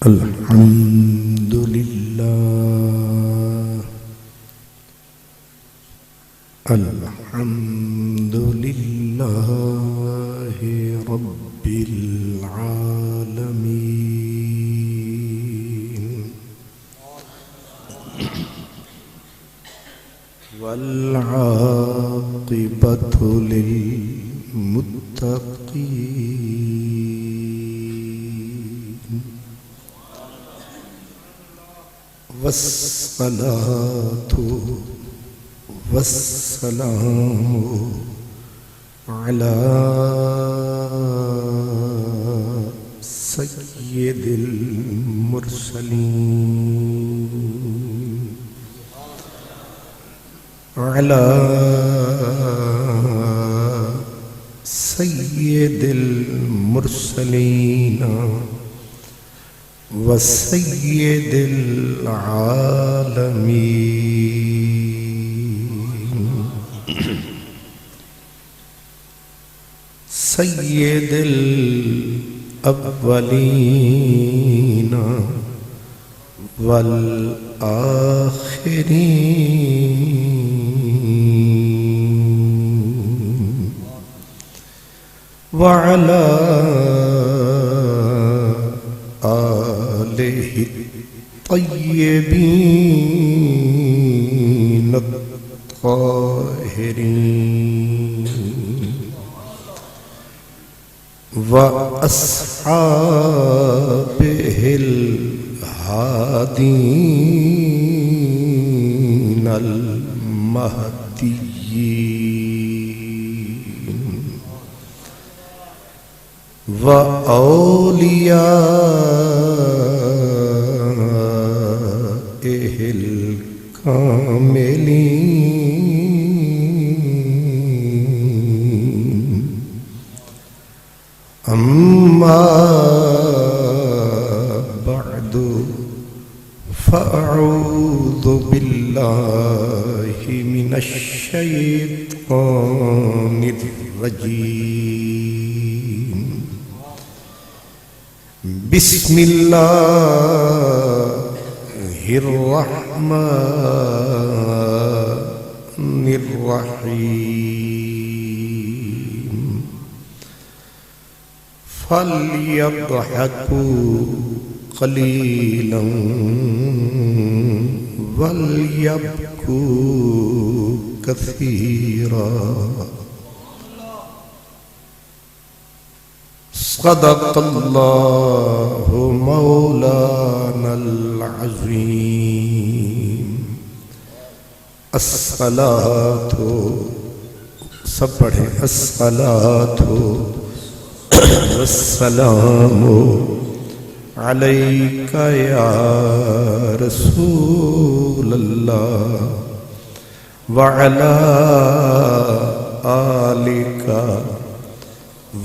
الحمد لله الحمد لله رب العالمين والعاقبة للمتقين والصلاة والسلام على سيد المرسلين على سيد المرسلين وسيد العالمين سيد الأولين والآخرين وعلى آله الطيبين الطاهرين وأصحابه الهادين المهديين وأوليائه الكاملين أما بعد فأعوذ بالله من الشيطان الرجيم بسم الله الرحمن الرحيم فليضحكوا قليلا وليبكوا كثيرا صدق الله مولانا العظيم الصلاة سب پڑھیں الصلاة والسلام عليك يا رسول الله وعلى آلك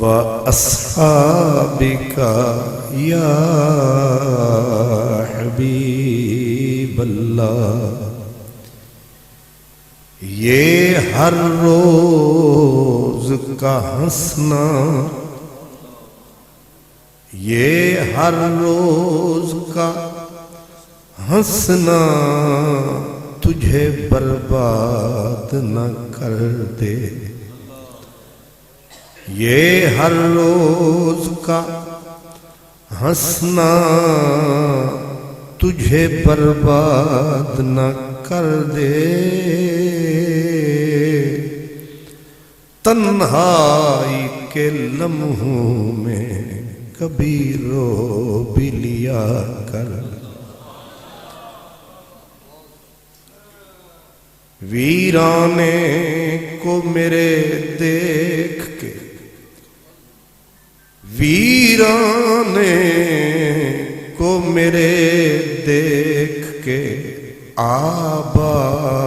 وأصحابك يا حبيب الله یہ ہر روز کا ہنسنا یہ ہر روز کا ہنسنا تجھے برباد نہ کر دے یہ ہر روز کا ہنسنا تجھے برباد نہ کر دے تنہائی کے لمحوں میں کبھی رو بھی لیا کر ویرانے کو میرے دیکھ کے ویرانے کو میرے دیکھ کے آباد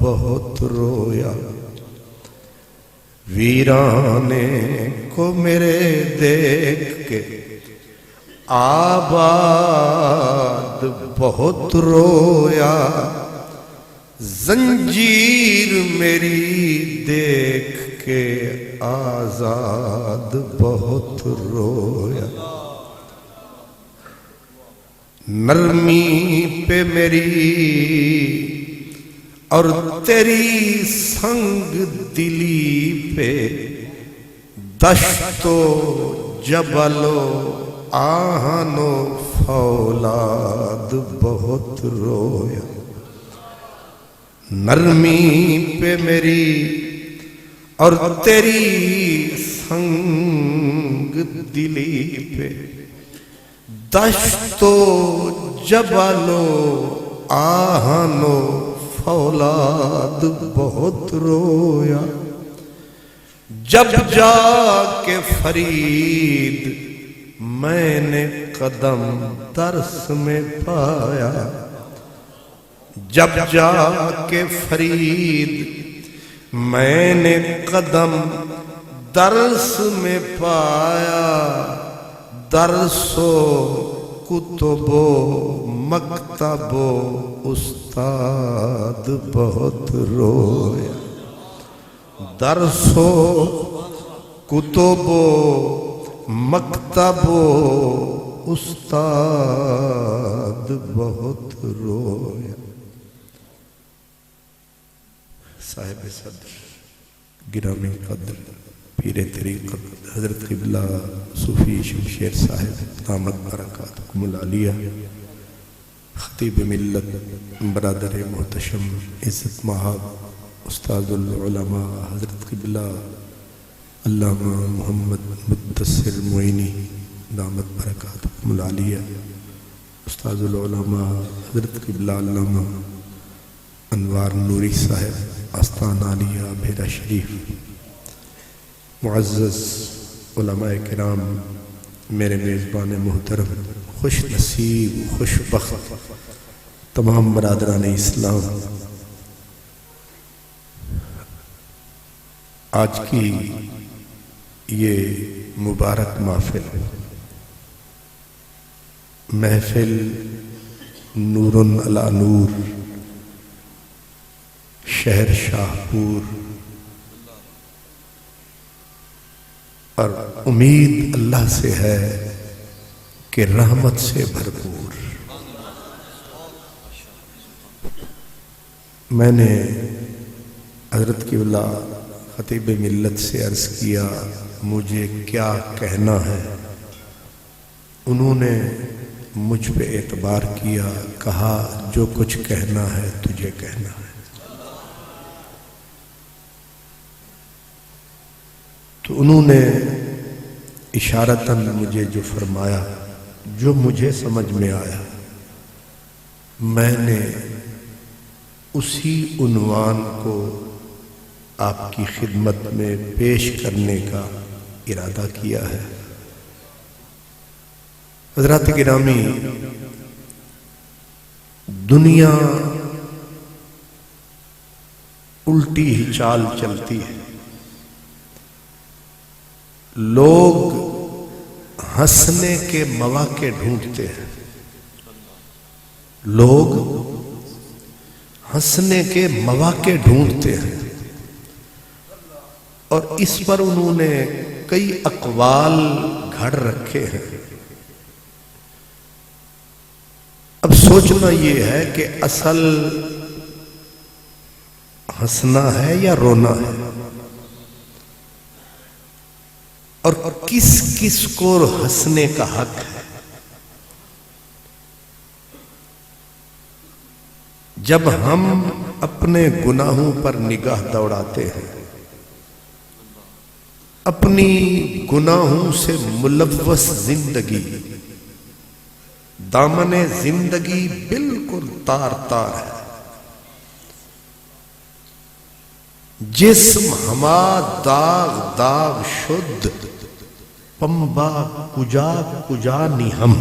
بہت رویا ویرانے کو میرے دیکھ کے آباد بہت رویا زنجیر میری دیکھ کے آزاد بہت رویا نرمی پہ میری اور تیری سنگ دلی پہ دشت و جبل و آہن و فولاد بہت رویا. نرمی پہ میری اور تیری سنگ دلی پہ دشت و جبل و آہن و فولاد بہت رویا. جب جا کے فرید میں نے قدم درس میں پایا. جب جا کے فرید میں نے قدم درس میں پایا. درس و کتب و مکتب و استاد بہت رویا. درس و کتب و مکتب و استاد بہت رویا. صاحب صدر گرامی قدر پیر طریقت حضرت قبلہ صوفی شمشیر صاحب دامت برکاتکم العالیہ، خطیب ملت برادر محتشم عزت مآب استاد العلماء حضرت قبلہ علامہ محمد مدثر معینی دامت برکاتکم العالیہ، استاد العلماء حضرت قبلہ علامہ انوار نوری صاحب آستان عالیہ بھیرا شریف، معزز علماء کرام، میرے میزبان محترم، خوش نصیب خوش بخت تمام برادران اسلام، آج کی یہ مبارک محفل نور علی نور شہر شاہپور، اور امید اللہ سے ہے کہ رحمت سے بھرپور. میں نے حضرت قبلہ خطیب ملت سے عرض کیا مجھے کیا کہنا ہے. انہوں نے مجھ پہ اعتبار کیا، کہا جو کچھ کہنا ہے تجھے کہنا ہے. تو انہوں نے اشارتاً مجھے جو فرمایا، جو مجھے سمجھ میں آیا، میں نے اسی عنوان کو آپ کی خدمت میں پیش کرنے کا ارادہ کیا ہے. حضرات گرامی، دنیا الٹی ہی چال چلتی ہے. لوگ ہنسنے کے مواقع ڈھونڈتے ہیں، لوگ ہنسنے کے مواقع ڈھونڈتے ہیں، اور اس پر انہوں نے کئی اقوال گھڑ رکھے ہیں. اب سوچنا یہ ہے کہ اصل ہنسنا ہے یا رونا ہے، اور کس کس کو ہنسنے کا حق ہے. جب ہم اپنے گناہوں پر نگاہ دوڑاتے ہیں، اپنی گناہوں سے ملوث زندگی، دامن زندگی بالکل تار تار ہے، جسم ہما داغ داغ شد، پمبا کجا کجا نیم.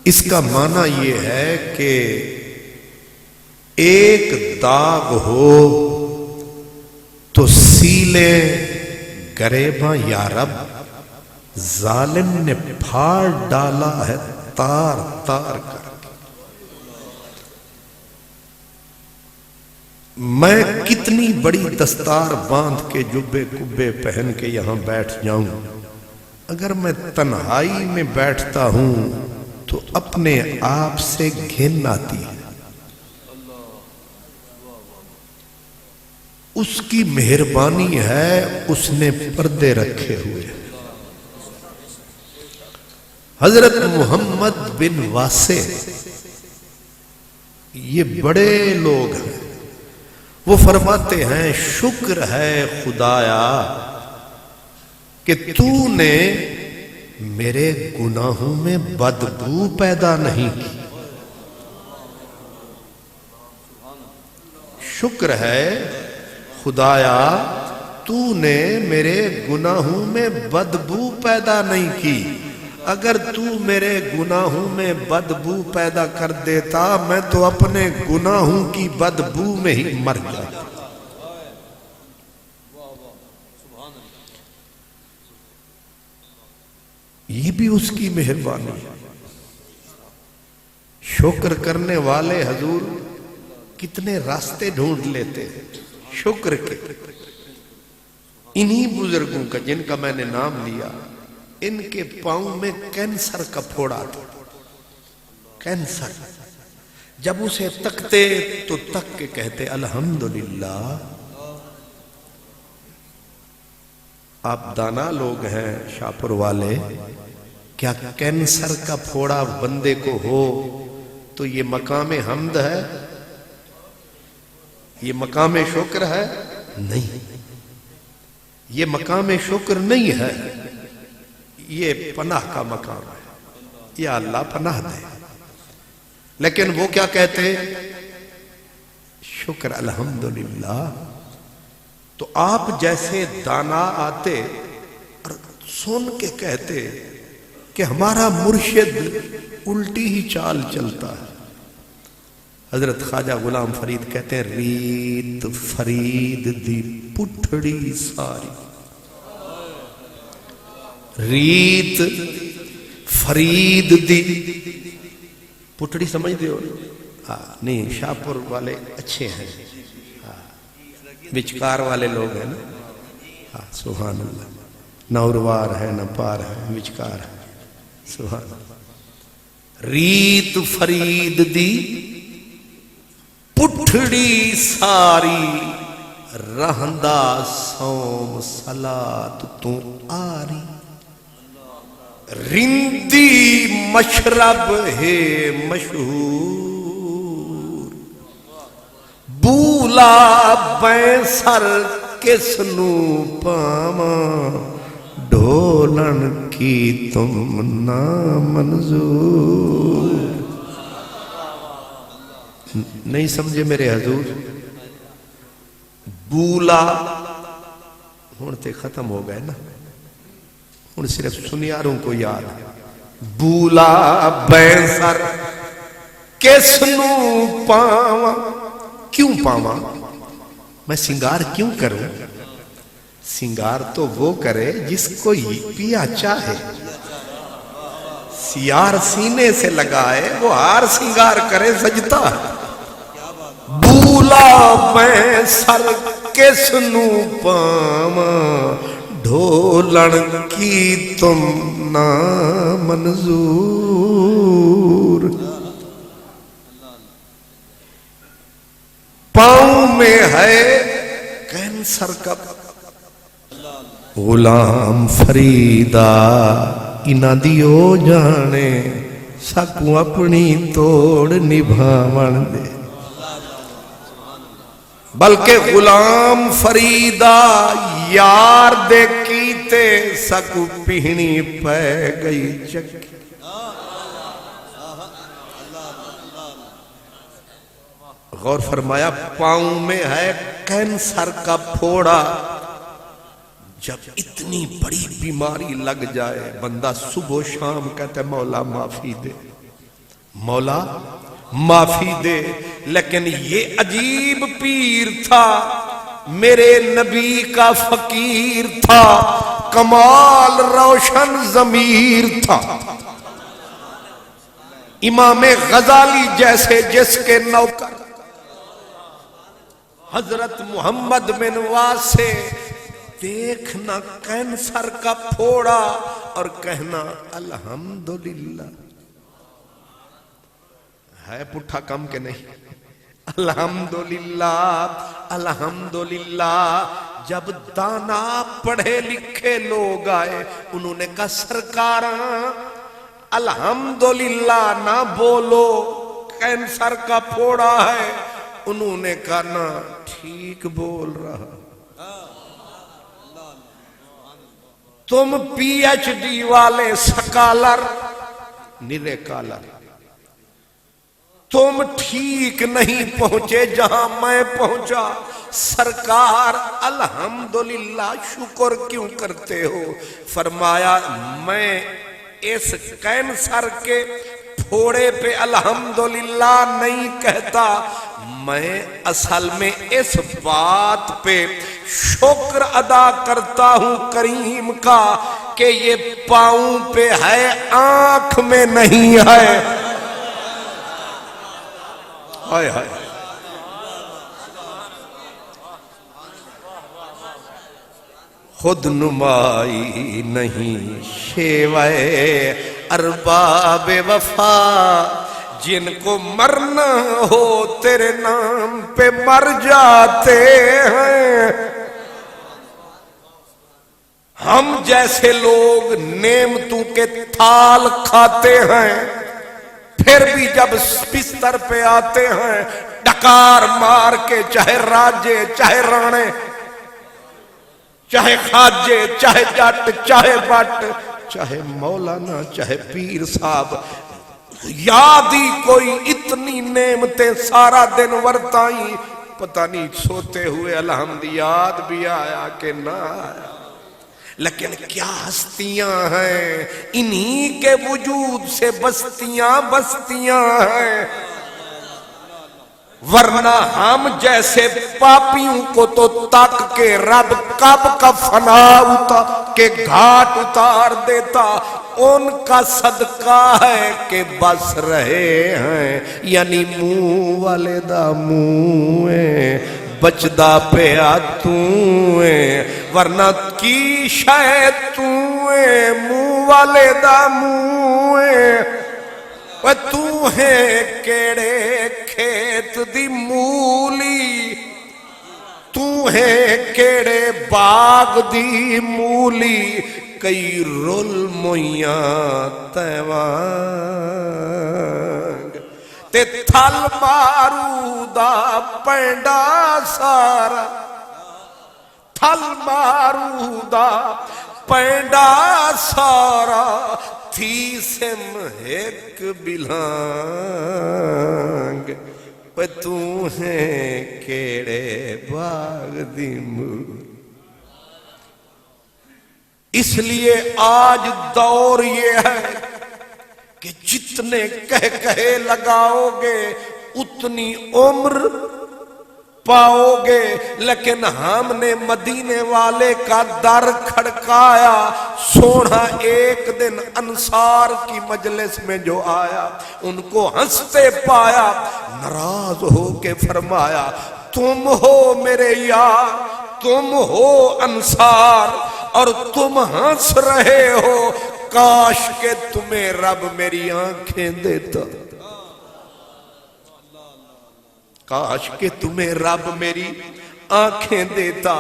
اس کا معنی یہ ہے کہ ایک داغ ہو تو سیلے گریباں یا رب، ظالم نے پھاڑ ڈالا ہے تار تار کر. میں کتنی بڑی دستار باندھ کے جبے کبے پہن کے یہاں بیٹھ جاؤں، اگر میں تنہائی میں بیٹھتا ہوں تو اپنے آپ سے گھن آتی ہے. اس کی مہربانی ہے، اس نے پردے رکھے ہوئے. حضرت محمد بن واسع یہ بڑے لوگ ہیں، وہ فرماتے ہیں شکر ہے خدایا کہ تو نے میرے گناہوں میں بدبو پیدا نہیں کی. شکر ہے خدایا تو نے میرے گناہوں میں بدبو پیدا نہیں کی. اگر تو میرے گناہوں میں بدبو پیدا کر دیتا میں تو اپنے گناہوں کی بدبو میں ہی مر جاتا. یہ بھی اس کی مہربانی ہے. شکر کرنے والے حضور کتنے راستے ڈھونڈ لیتے ہیں شکر کے. انہی بزرگوں کا جن کا میں نے نام لیا، ان کے پاؤں میں کینسر کا پھوڑا تھا. کینسر جب اسے تکتے تو تک کے کہتے الحمدللہ. آپ دانا لوگ ہیں شاپور والے، کیا کینسر کا پھوڑا بندے کو ہو تو یہ مقام حمد ہے؟ یہ مقام شکر ہے؟ نہیں، یہ مقام شکر نہیں ہے، یہ پناہ کا مقام ہے. یا اللہ پناہ دے. لیکن وہ کیا کہتے؟ شکر الحمدللہ. تو آپ جیسے دانا آتے اور سن کے کہتے کہ ہمارا مرشد الٹی ہی چال چلتا ہے. حضرت خواجہ غلام فرید کہتے ہیں ریت فرید دی پٹھڑی ساری. ریت فرید دی پٹھڑی سمجھتے ہو؟ نہیں، شاپور والے اچھے ہیں، وچکار والے لوگ ہیں نا. سبحان اللہ. نہ اروار ہے نہ پار ہے، وچکار ہے. سبحان اللہ. ریت فرید دی پٹھڑی ساری، رہندہ سوم سلات تو آری. رندی مشرب ہے مشہور، بولا بینسر کس نو پاواں، ڈھولن کی تم نا منظور. نہیں سمجھے میرے حضور؟ بولا ہون تے ختم ہو گئے نا، ہون صرف سنیاروں کو یاد. بولا بینسر کس نو پاواں. کیوں پاواں؟ میں سنگار کیوں کروں؟ سنگار تو وہ کرے جس کو پیا چاہے. سیار سینے سے لگائے وہ ہار سنگار کرے سجدہ. بولا میں سر کس نو پاواں، ڈھولن کی تم نا منظور. پاؤں میں ہے کینسر کا. غلام فریدا انہاں دیو جانے، سکوں اپنی توڑ نبھاون دے. بلکہ غلام فریدا یار دے کیتے، سکوں پہنی پہ گئی چکی. غور فرمایا، پاؤں میں ہے کینسر کا پھوڑا. جب اتنی بڑی بیماری لگ جائے بندہ صبح و شام کہتا ہے مولا معافی دے، مولا معافی دے. لیکن یہ عجیب پیر تھا، میرے نبی کا فقیر تھا، کمال روشن ضمیر تھا. امام غزالی جیسے جس کے نوکر حضرت محمد بن واسع دیکھنا کینسر کا پھوڑا اور کہنا الحمدللہ. ہے پٹھا کم کہ نہیں؟ الحمدللہ الحمدللہ. جب دانا پڑھے لکھے لوگ آئے انہوں نے کہا سرکاراں الحمدللہ نہ بولو، کینسر کا پھوڑا ہے. انہوں نے کہا نا ٹھیک بول رہا. تم پی ایچ ڈی والے سکالر نرے کالر، تم ٹھیک نہیں پہنچے جہاں میں پہنچا. سرکار الحمدللہ شکر کیوں کرتے ہو؟ فرمایا میں اس کینسر کے پھوڑے پہ الحمدللہ نہیں کہتا، میں اصل میں اس بات پہ شکر ادا کرتا ہوں کریم کا کہ یہ پاؤں پہ ہے آنکھ میں نہیں ہے. ہائے ہائے. خود نمائی نہیں شیوائے ارباب وفا، جن کو مرنا ہو تیرے نام پہ مر جاتے ہیں. ہم جیسے لوگ نعمتوں کے تھال کھاتے ہیں، پھر بھی جب بستر پہ آتے ہیں ڈکار مار کے، چاہے راجے چاہے رانے چاہے خواجے چاہے جٹ چاہے بٹ چاہے مولانا چاہے پیر صاحب، یاد ہی کوئی اتنی نعمتیں سارا دن ورتائیں، پتہ نہیں سوتے ہوئے الحمد یاد بھی آیا کہ نہ آیا. لیکن کیا ہستیاں ہیں، انہی کے وجود سے بستیاں بستیاں ہیں. ورنہ ہم جیسے پاپیوں کو تو تک کے رب کب کا فنا کے گھاٹ اتار دیتا. ان کا صدقہ ہے کہ بس رہے ہیں، یعنی منہ والے دا منہ بچدا پیا تُویں، ورنہ کی شاید تُویں منہ والے دا منہ. وہ تو ہے کیڑے کھیت دی مولی، تو ہے کیڑے باغ دی مولی، کئی رول مویاں تیوانگ تے تھل مارو دا پینڈا سارا، تھل مارو دا پینڈا سارا، تھی سم ایک بلانگ. پہ تو ہے کیڑے باغ دی مولی. اس لیے آج دور یہ ہے کہ جتنے کہے لگاؤ گے اتنی عمر پاؤ گے. لیکن ہم نے مدینے والے کا در کھڑکایا. سونا ایک دن انصار کی مجلس میں جو آیا ان کو ہنستے پایا، ناراض ہو کے فرمایا تم ہو میرے یار، تم ہو انصار اور تم ہنس رہے ہو، کاش کہ تمہیں رب میری آنکھیں دیتا، کاش کہ تمہیں رب میری آنکھیں دیتا.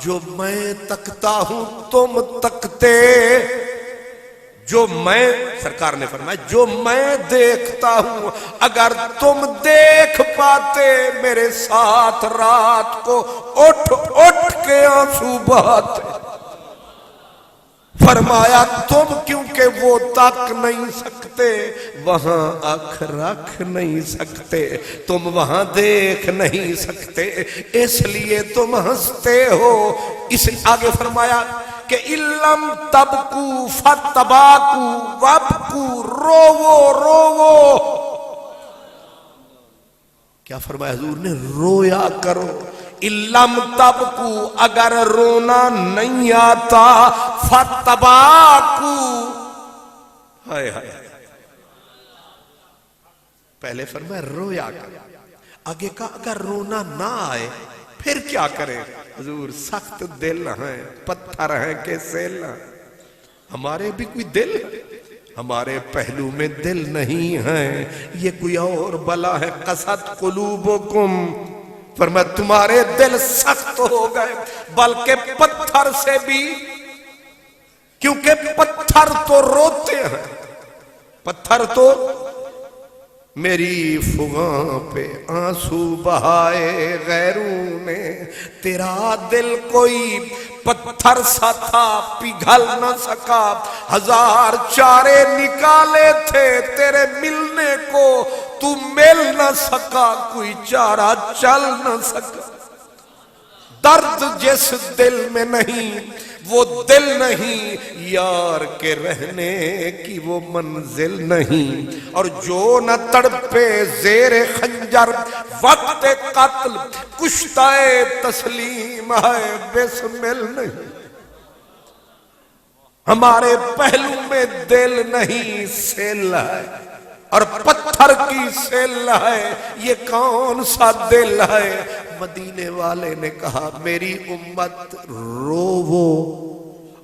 جو میں تکتا ہوں تم تکتے، جو میں، سرکار نے فرمایا جو میں دیکھتا ہوں اگر تم دیکھ پاتے میرے ساتھ رات کو اٹھ اٹھ کے آنسو بہاتے. فرمایا تم کیونکہ وہ تک نہیں سکتے وہاں آنکھ رکھ نہیں سکتے، تم وہاں دیکھ نہیں سکتے، اس لیے تم ہنستے ہو. اس آگے فرمایا کہ اِلَّمْ تَبْكُوا فَتَّبَاكُوا وَابْكُوا، روو روو. کیا فرمایا حضور نے؟ رویا کرو. اِلَّمْ تَبْكُوا، اگر رونا نہیں آتا، فَتَّبَاكُوا، ہائے ہائے. پہلے فرمایا رویا کرو، آگے کہا اگر رونا نہ آئے پھر کیا کریں حضور، سخت دل ہیں، پتھر ہیں کہ سیل ہیں، ہمارے بھی کوئی دل ہے، ہمارے پہلو میں دل نہیں ہے، یہ کوئی اور بلا ہے، قست قلوبکم، فرمایا تمہارے دل سخت ہو گئے، بلکہ پتھر سے بھی، کیونکہ پتھر تو روتے ہیں، پتھر تو میری فغاں پہ آنسو بہائے غیروں نے، تیرا دل کوئی پتھر سا تھا پگھل نہ سکا، ہزار چارے نکالے تھے تیرے ملنے کو، تو مل نہ سکا، کوئی چارہ چل نہ سکا، درد جس دل میں نہیں وہ دل نہیں، یار کے رہنے کی وہ منزل نہیں، اور جو نہ تڑپے زیر خنجر وقت قتل، کشتہ تسلیم ہے بسمل نہیں، ہمارے پہلو میں دل نہیں سیل ہے، اور پتھر کی سیل ہے، یہ کون سا دل ہے؟ مدینے والے نے کہا میری امت روو،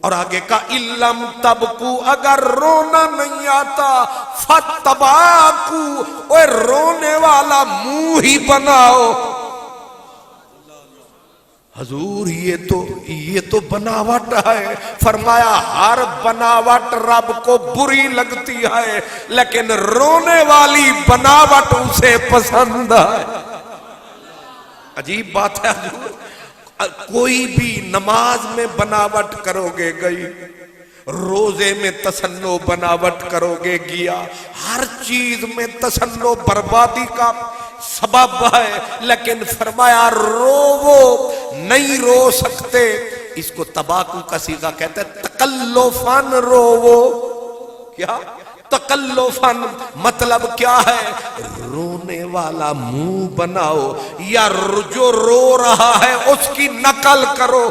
اور آگے کا علم تبکو، اگر رونا نہیں آتا فتباکو، اوے رونے والا منہ ہی بناؤ، حضور یہ تو بناوٹ ہے، فرمایا ہر بناوٹ رب کو بری لگتی ہے، لیکن رونے والی بناوٹ اسے پسند ہے، عجیب بات ہے حضور، کوئی بھی نماز میں بناوٹ کرو گے گئی، روزے میں تسنو بناوٹ کرو گے گیا، ہر چیز میں تسنو بربادی کا سبب ہے، لیکن فرمایا روو نہیں رو سکتے، اس کو تباکو کا صیغہ کہتے ہیں، تکلفاً روو، کیا تکلفاً مطلب کیا ہے؟ رونے والا منہ بناؤ، یا جو رو رہا ہے اس کی نقل کرو،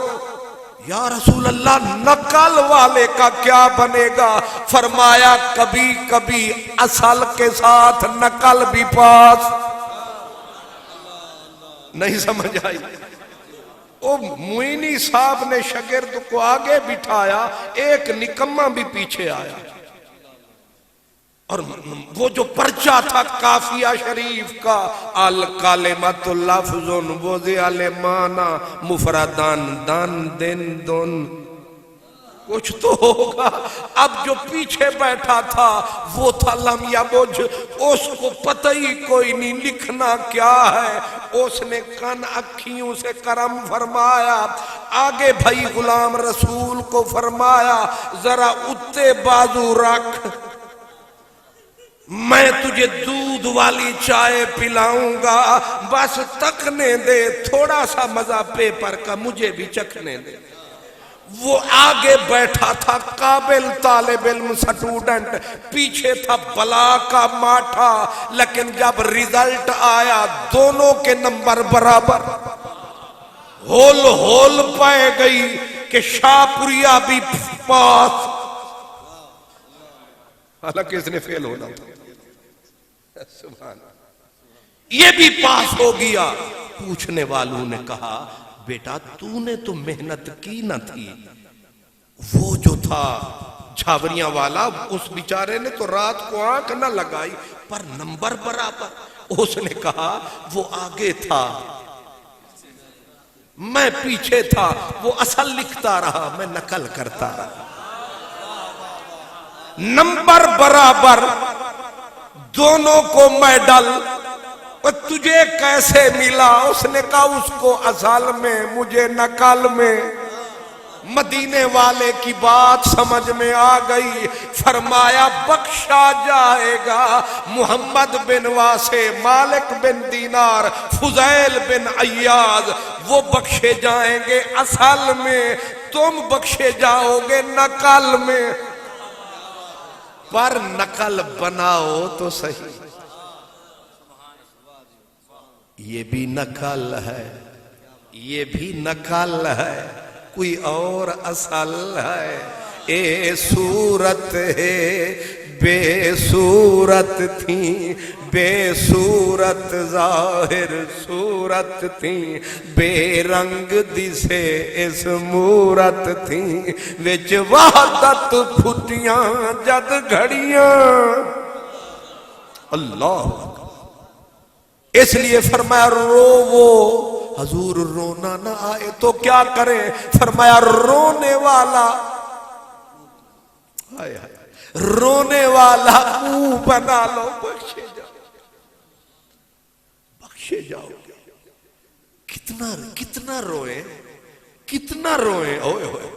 یا رسول اللہ نقل والے کا کیا بنے گا؟ فرمایا کبھی کبھی اصل کے ساتھ نقل بھی پاس، نہیں سمجھ آئی؟ او معینی صاحب نے شاگرد کو آگے بٹھایا، ایک نکمہ بھی پیچھے آیا، اور وہ جو پرچہ تھا قافیہ شریف کا، الکلمۃ لفظ وضع لمعنی مفردان دن دن دن، کچھ تو ہوگا، اب جو پیچھے بیٹھا تھا وہ تھا لم یبج، اس کو پتہ ہی کوئی نہیں لکھنا کیا ہے، اس نے کن اکھیوں سے کرم فرمایا، آگے بھائی غلام رسول کو فرمایا ذرا اتے بازو رکھ، میں تجھے دودھ والی چائے پلاؤں گا، بس تکنے دے، تھوڑا سا مزہ پیپر کا مجھے بھی چکھنے دے۔ وہ آگے بیٹھا تھا قابل طالب علم سٹوڈنٹ، پیچھے تھا بلا کا ماٹھا، لیکن جب ریزلٹ آیا دونوں کے نمبر برابر، ہول ہول پائے گئی کہ شاپوریا بھی پاس، حالانکہ اس نے فیل ہونا تھا، سبحان اللہ، یہ بھی پاس ہو گیا۔ پوچھنے والوں نے کہا بیٹا تو نے تو محنت کی نہ تھی، وہ جو تھا چھاوریاں والا اس بیچارے نے تو رات کو آنکھ نہ لگائی پر نمبر برابر، اس نے کہا وہ آگے تھا میں پیچھے تھا، وہ اصل لکھتا رہا میں نقل کرتا رہا، نمبر برابر، دونوں کو میڈل، تجھے کیسے ملا؟ اس نے کہا اس کو اصل میں مجھے نقل میں۔ مدینے والے کی بات سمجھ میں آ گئی، فرمایا بخشا جائے گا، محمد بن واسع، مالک بن دینار، فضیل بن عیاض، وہ بخشے جائیں گے اصل میں، تم بخشے جاؤ گے نقل میں، پر نقل بناؤ تو صحیح، یہ بھی نقل ہے، یہ بھی نقل ہے، کوئی اور اصل ہے، اے صورت ہے بے صورت تھی بے صورت ظاہر صورت تھی بے رنگ دسے اس مورت تھی وچ وحدت پھٹیاں جد گھڑیاں اللہ. اس لیے فرمایا روو حضور رونا نہ آئے تو کیا کریں فرمایا رونے والا رونے والا منہ بنا لو بخشے جاؤ کتنا روئیں کتنا روئیں اوئے ہوئے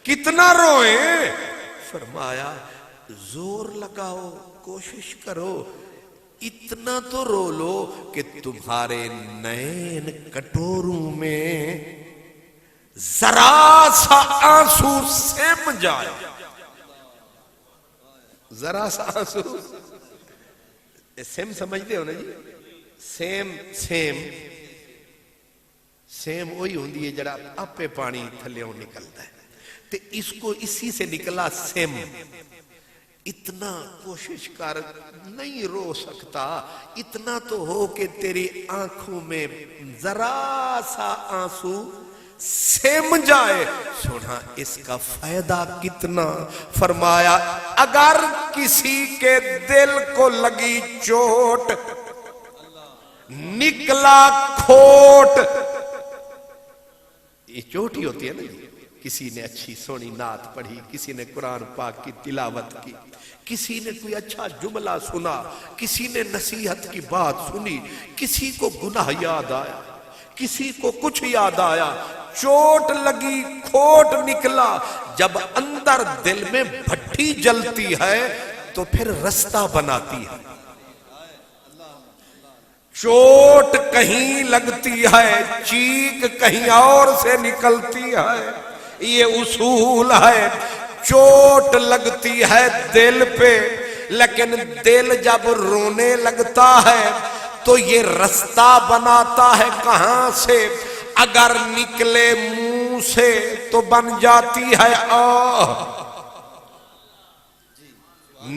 کتنا روئیں فرمایا زور لگاؤ کوشش کرو اتنا تو رو لو کہ تمہارے نین کٹوروں میں ذرا سا آنسو سم جائے ذرا سا آنسو سیم سمجھتے ہو نا جی سیم وہی ہوندی ہے جڑا آپے پانی تھلیوں نکلتا ہے تے اس کو اسی سے نکلا سیم. اتنا کوشش کر نہیں رو سکتا اتنا تو ہو کہ تیری آنکھوں میں ذرا سا آنسو سم جائے. سنا اس کا فائدہ کتنا فرمایا اگر کسی کے دل کو لگی چوٹ نکلا کھوٹ یہ چوٹ ہی ہوتی ہے نا کسی نے اچھی سونی نعت پڑھی کسی نے قرآن پاک کی تلاوت کی کسی نے کوئی اچھا جملہ سنا کسی نے نصیحت کی بات سنی کسی کو گناہ یاد آیا کسی کو کچھ یاد آیا چوٹ لگی کھوٹ نکلا جب اندر دل میں بھٹی جلتی ہے تو پھر رستہ بناتی ہے. چوٹ کہیں لگتی ہے چیخ کہیں اور سے نکلتی ہے یہ اصول ہے. چوٹ لگتی ہے دل پہ لیکن دل جب رونے لگتا ہے تو یہ رستہ بناتا ہے کہاں سے اگر نکلے منہ سے تو بن جاتی ہے آہ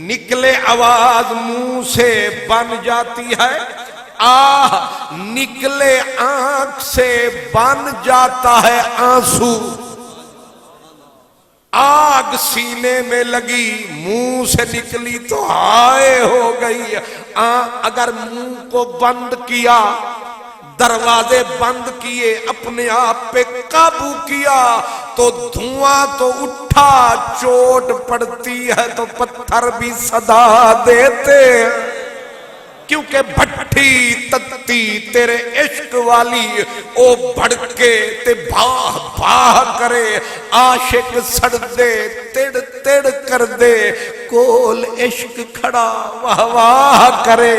نکلے آواز منہ سے بن جاتی ہے آہ نکلے آنکھ سے بن جاتا ہے آنسو. آگ سینے میں لگی منہ سے نکلی تو ہائے ہو گئی. اگر منہ کو بند کیا دروازے بند کیے اپنے آپ پہ قابو کیا تو دھواں تو اٹھا چوٹ پڑتی ہے تو پتھر بھی صدا دیتے کیونکہ بھٹی تتی تیرے عشق والی او بھڑکے تے باہ باہ کرے عاشق سڑ دے تڑ تڑ کر دے کول عشق کھڑا واہ واہ کرے.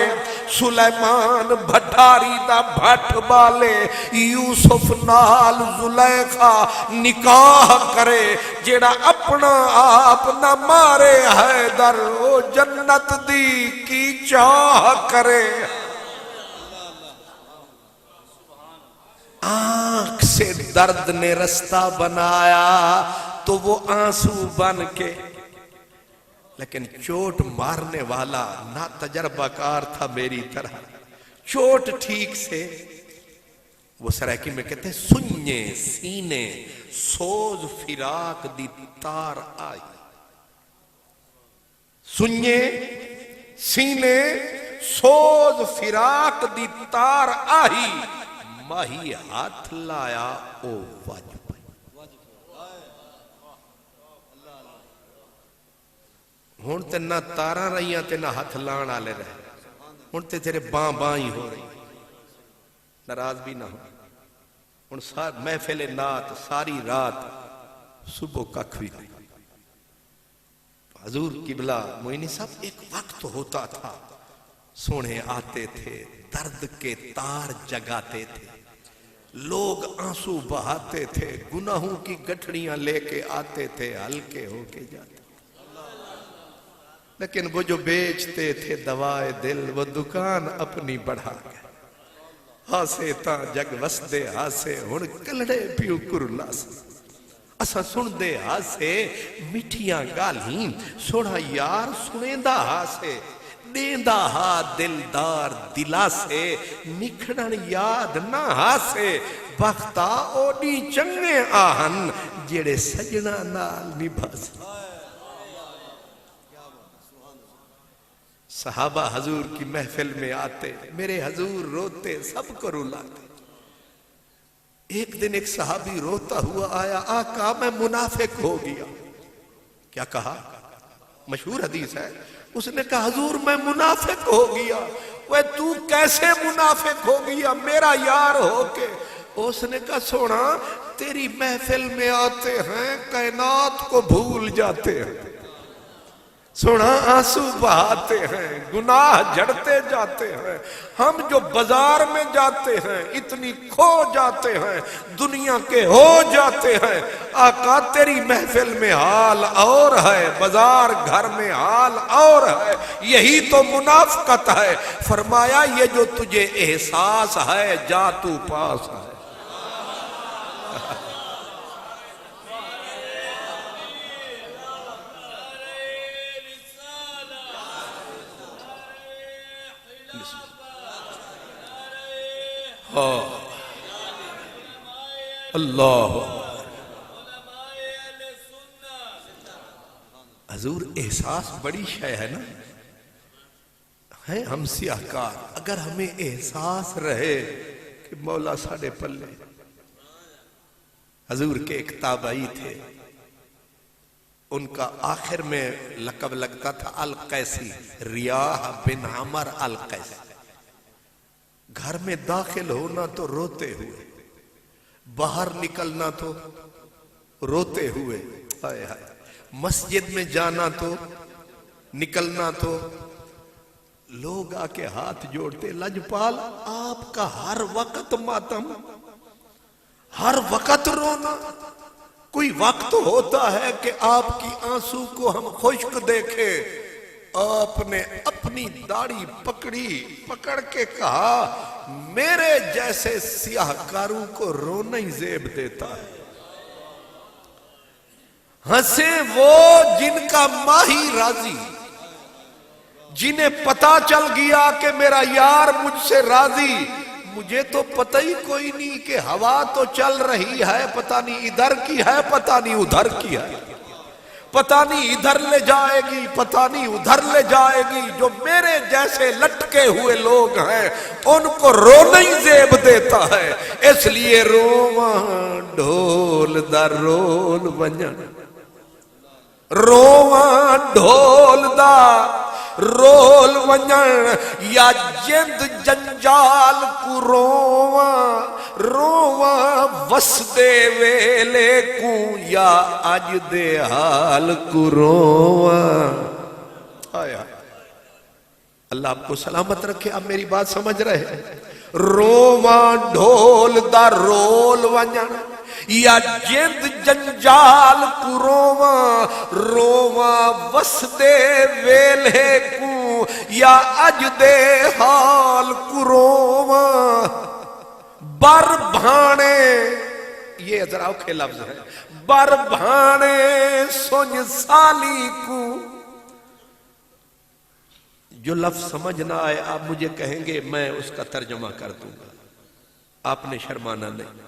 سلیمان بھٹاری دا بھٹ بالے یوسف نال زلیخا نکاح کرے جیڑا اپنا آپ نہ مارے حیدر او جنت دی کی چاہ کرے. آنکھ سے درد نے رستہ بنایا تو وہ آنسو بن کے لیکن چوٹ مارنے والا نہ تجربہ کار تھا میری طرح. چوٹ ٹھیک سے وہ سرائکی میں کہتے ہیں سنجے سینے سوز فراق دی تار آئی. سنجے سینے سوز فراق دی تار آئی ماہی ہاتھ لایا او واجب. ہون تے نہ تاراں رہیاں تے نہ ہاتھ لان آلے رہے ہون تے تیرے باں باں ہی ہو رہی ناراض بھی نہ ہو. ہون محفل نات ساری رات صبح ککھ بھی نہیں. حضور قبلہ معینی صاحب ایک وقت ہوتا تھا سونے آتے تھے درد کے تار جگاتے تھے لوگ آنسو بہاتے تھے گناہوں کی گٹھڑیاں لے کے آتے تھے ہلکے ہو کے جاتے. لیکن وہ جو بیچتے تھے دوائے دل وہ دکان اپنی بڑھا گئے. ہاسے تاں جگ وسدے ہاسے ہن کلڑے پیو کرلا سے اسا سن دے ہاسے مٹھیاں گالی سوڑا یار سنیندہ ہاسے دیندہ ہا دلدار دلا سے نکھڑن یاد نہ ہاسے بختہ اوڈی چنگے آہن جیڑے سجنہ نال نبھا سے صحابہ حضور کی محفل میں آتے میرے حضور روتے سب کو رلاتے ایک دن ایک صحابی روتا ہوا آیا آقا میں منافق ہو گیا کیا کہا مشہور حدیث ہے اس نے کہا حضور میں منافق ہو گیا وہ تو کیسے منافق ہو گیا میرا یار ہو کے اس نے کہا سونا تیری محفل میں آتے ہیں کائنات کو بھول جاتے ہیں سونا آنسو بہاتے ہیں گناہ جھڑتے جاتے ہیں ہم جو بازار میں جاتے ہیں اتنی کھو جاتے ہیں دنیا کے ہو جاتے ہیں آقا تیری محفل میں حال اور ہے بازار گھر میں حال اور ہے یہی تو منافقت ہے فرمایا یہ جو تجھے احساس ہے جا تو پاس ہے اللہ حضور احساس بڑی شے ہے نا ہے ہم سیاہکار اگر ہمیں احساس رہے کہ مولا ساڑھے پلے حضور کے ایک تابعی تھے ان کا آخر میں لقب لگتا تھا القیسی ریاح بن عمر القیسی گھر میں داخل ہونا تو روتے ہوئے باہر نکلنا تو روتے ہوئے مسجد میں جانا تو نکلنا تو لوگ آ کے ہاتھ جوڑتے لجپال آپ کا ہر وقت ماتم ہر وقت رونا کوئی وقت ہوتا ہے کہ آپ کی آنسو کو ہم خشک دیکھے آپ نے اپنی داڑھی پکڑ کے کہا میرے جیسے سیاہ کاروں کو رونا ہی زیب دیتا ہے ہنسے وہ جن کا ماہی راضی جنہیں پتا چل گیا کہ میرا یار مجھ سے راضی مجھے تو پتہ ہی کوئی نہیں کہ ہوا تو چل رہی ہے پتہ نہیں ادھر کی ہے پتہ نہیں ادھر کی ہے پتہ نہیں ادھر لے جائے گی پتہ نہیں ادھر لے جائے گی جو میرے جیسے لٹکے ہوئے لوگ ہیں ان کو رونا ہی زیب دیتا ہے اس لیے رواں ڈھول دا رول ونجن رواں ڈھول دا رول ونجن یا جند جنجال کو رواں وس دے ویلے کو یا اج دے حال کو رواں اللہ آپ کو سلامت رکھے آپ میری بات سمجھ رہے ہیں رواں ڈھول دا رول ونجن یا جند جنجال کو رواں وس دے ویلے کو یا اج دے حال کو رواں بر بھانے یہ ذرا اوکھے لفظ ہے بر بھانے سنج سالی کو جو لفظ سمجھ نہ آئے آپ مجھے کہیں گے میں اس کا ترجمہ کر دوں گا آپ نے شرمانا نہیں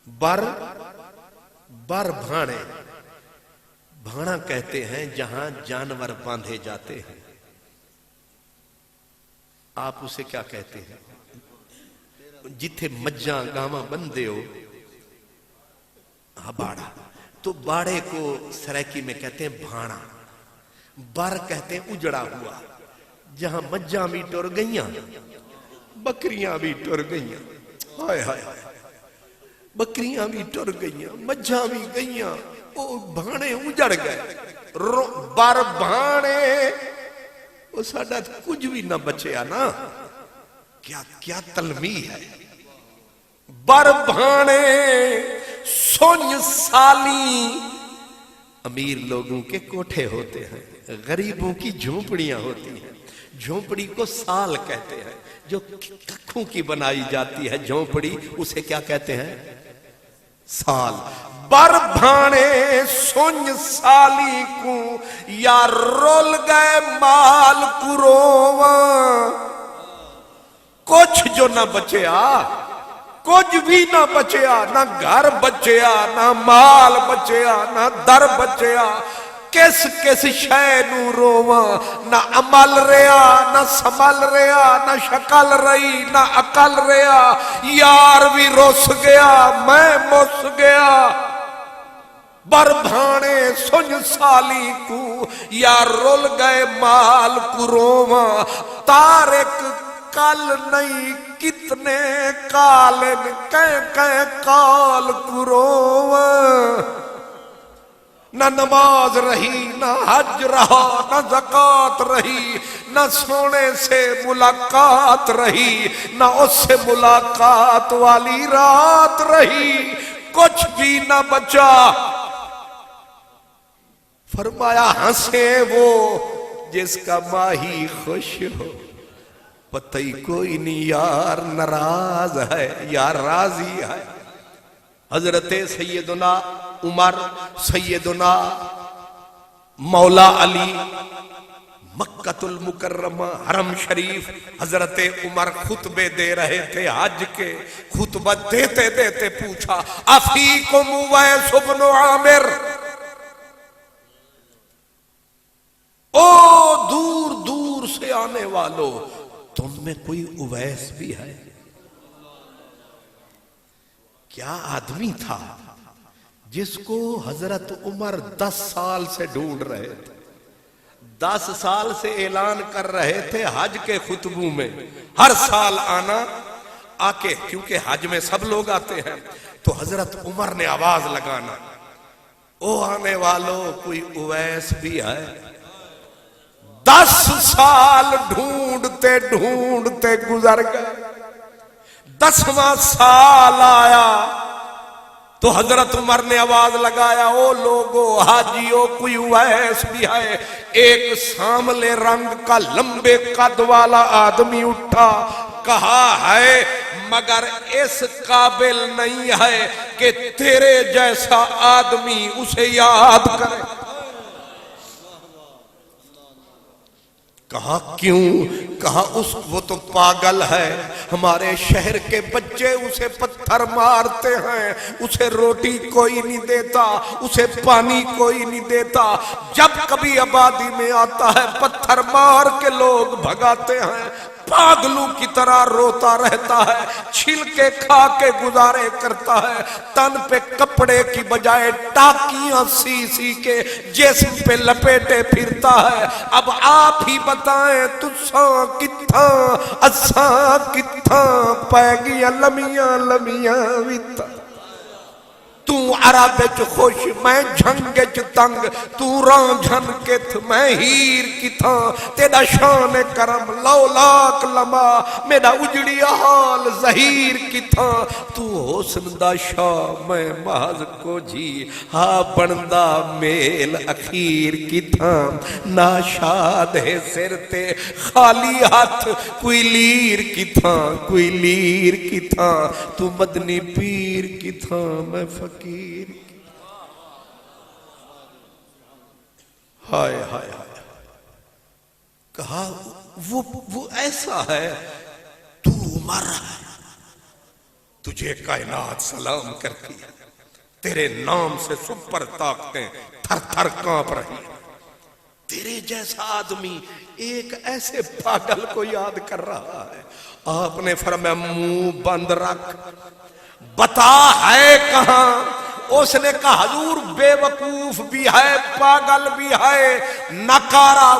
بر بھانے بھانا کہتے ہیں جہاں جانور باندھے جاتے ہیں آپ اسے کیا کہتے ہیں جتھے مجھاں گاواں بندے ہو باڑا تو باڑے کو سریکی میں کہتے ہیں بھانا بر کہتے ہیں اجڑا ہوا جہاں مجھاں بھی ٹر گئیاں بکریاں بھی ٹر گئیاں ہائے ہائے بکریاں بھی ٹر گئیاں مجھاں بھی گئیاں وہ بھانے اجڑ گئے بر بھانے وہ ساڑھا کچھ بھی نہ بچیا نا کیا تلمیح ہے بر بھانے سنج سالی امیر لوگوں کے کوٹھے ہوتے ہیں غریبوں کی جھونپڑیاں ہوتی ہیں جھونپڑی کو سال کہتے ہیں جو ککھوں کی بنائی جاتی ہے جھونپڑی اسے کیا کہتے ہیں سال بر بھانے سنج سالی کو یا رول گئے مال کو رواں کچھ جو نہ بچیا کچھ بھی نہ بچیا نہ گھر بچیا نہ مال بچیا نہ در بچیا کس کس شے نو رواں نہ عمل رہا نہ سمل رہا نہ شکل رہی نہ عقل رہا یار بھی رس گیا میں مس گیا بر بھانے سنج سالی کو یا رول گئے مال کو رواں تارک کل نہیں کتنے کالن کہیں کال کو رواں نہ نماز رہی نہ حج رہا نہ زکوٰۃ رہی نہ سونے سے ملاقات رہی نہ اس سے ملاقات والی رات رہی کچھ بھی نہ بچا فرمایا ہنسے وہ جس کا ماہی خوش ہو پتہ ہی کوئی نہیں یار ناراض ہے یا راضی ہے حضرت سیدنا عمر سیدنا مولا علی مکہ المکرمہ حرم شریف حضرت عمر خطبے دے رہے تھے حج کے خطبہ دیتے دیتے پوچھا افیکم اویس بن عامر او دور دور سے آنے والو تم میں کوئی اویس بھی ہے کیا آدمی تھا جس کو حضرت عمر 10 سال سے ڈھونڈ رہے تھے 10 سال سے اعلان کر رہے تھے حج کے خطبوں میں ہر سال آنا آکے کیونکہ حج میں سب لوگ آتے ہیں تو حضرت عمر نے آواز لگانا او آنے والوں کوئی اویس بھی ہے 10 سال ڈھونڈتے ڈھونڈتے گزر گئے 10واں سال آیا تو حضرت عمر نے آواز لگایا او لوگو حاجیو کوئی اویس بھی ہے ایک ساملے رنگ کا لمبے قد والا آدمی اٹھا کہا ہے مگر اس قابل نہیں ہے کہ تیرے جیسا آدمی اسے یاد کرے کہا کیوں کہا وہ تو پاگل ہے ہمارے شہر کے بچے اسے پتھر مارتے ہیں اسے روٹی کوئی نہیں دیتا اسے پانی کوئی نہیں دیتا جب کبھی آبادی میں آتا ہے پتھر مار کے لوگ بھگاتے ہیں پاگلوں کی طرح روتا رہتا ہے چھلکے کھا کے گزارے کرتا ہے تن پہ کپڑے کی بجائے ٹاکیاں سی سی کے جسم پہ لپیٹے پھرتا ہے اب آپ ہی بتائیں تساں کتھاں اساں کتھاں پہ گیا لمیاں لمیاں ویتا تو عرب وچ خوش میں جھنگ وچ تنگ تو ران جھن کے میں ہیر کی تھا تیرا شان کرم لولاک لما میرا اجڑی حال ظہیر کی تھا تو حسن دا شاہ میں محض کو جی ہاں بندہ میل اخیر کی تھا ناشاد ہے سر تے خالی ہاتھ کوئی لیر کی تھا کوئی لیر کی تھا تو مدنی پیر کی تھا میں فقیر ہائے ہائے ہائے کہا وہ ایسا ہے تو عمر ہے تجھے کائنات سلام کرتی ہے تیرے نام سے سپر طاقتیں تھر تھر کانپ رہی تیرے جیسا آدمی ایک ایسے پاگل کو یاد کر رہا ہے آپ نے فرمایا منہ بند رکھ بتا ہے کہاں اس نے کہا حضور بے وقوف بھی ہے پاگل بھی ہے نکارا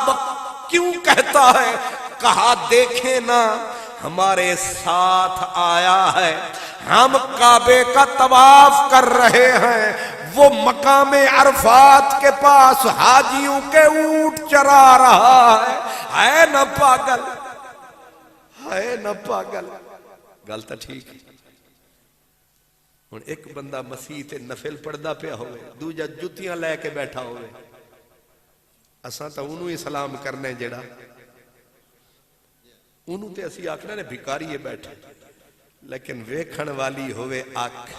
کیوں کہتا ہے کہا دیکھیں نا ہمارے ساتھ آیا ہے ہم کعبے کا طواف کر رہے ہیں وہ مقام عرفات کے پاس حاجیوں کے اونٹ چرا رہا ہے نہ پاگل ہے نہ پاگل غلط ٹھیک ہے ہن ایک بندہ مسیح تے نفل پڑھدا پیا ہوئے دوجا جتیاں لے کے بیٹھا ہوئے اساں تا انہوں ہی سلام کرنے جڑا انہوں تے اسی آکھنا نے بھکاریے بیٹھے لیکن ویکھن والی ہوئے آکھ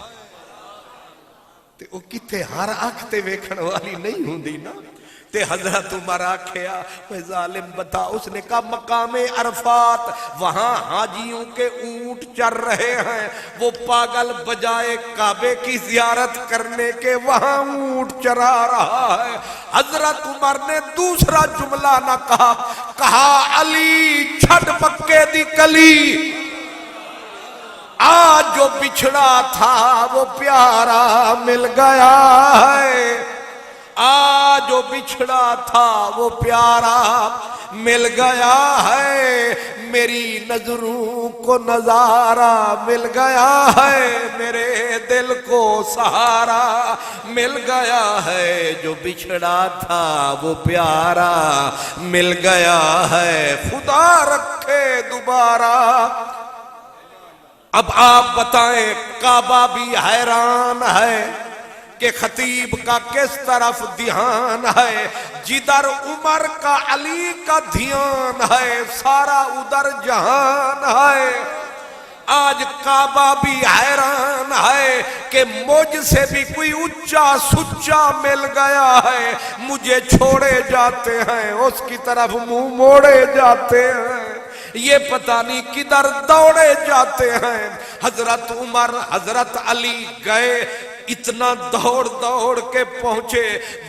تے او کتے ہر اکھ تے ویکھن والی نہیں ہوندی نا. تے حضرت عمر آکھیا اے ظالم بتا. اس نے کہا مقام عرفات وہاں حاجیوں کے اونٹ چر رہے ہیں, وہ پاگل بجائے کعبے کی زیارت کرنے کے وہاں اونٹ چرا رہا ہے. حضرت عمر نے دوسرا جملہ نہ کہا, کہا علی چھڈ مکے دی کلی, آج جو بچھڑا تھا وہ پیارا مل گیا ہے. آج جو بچھڑا تھا وہ پیارا مل گیا ہے. میری نظروں کو نظارہ مل گیا ہے, میرے دل کو سہارا مل گیا ہے. جو بچھڑا تھا وہ پیارا مل گیا ہے, خدا رکھے دوبارہ. اب آپ بتائیں, کعبہ بھی حیران ہے کہ خطیب کا کس طرف دھیان ہے. جدھر عمر کا علی کا دھیان ہے, سارا ادھر جہان ہے. آج کعبہ بھی حیران ہے کہ مجھ سے بھی کوئی اچا سچا مل گیا ہے. مجھے چھوڑے جاتے ہیں, اس کی طرف منہ موڑے جاتے ہیں, یہ پتہ نہیں کدھر دوڑے جاتے ہیں. حضرت عمر حضرت علی گئے, اتنا دوڑ دوڑ کے پہنچے,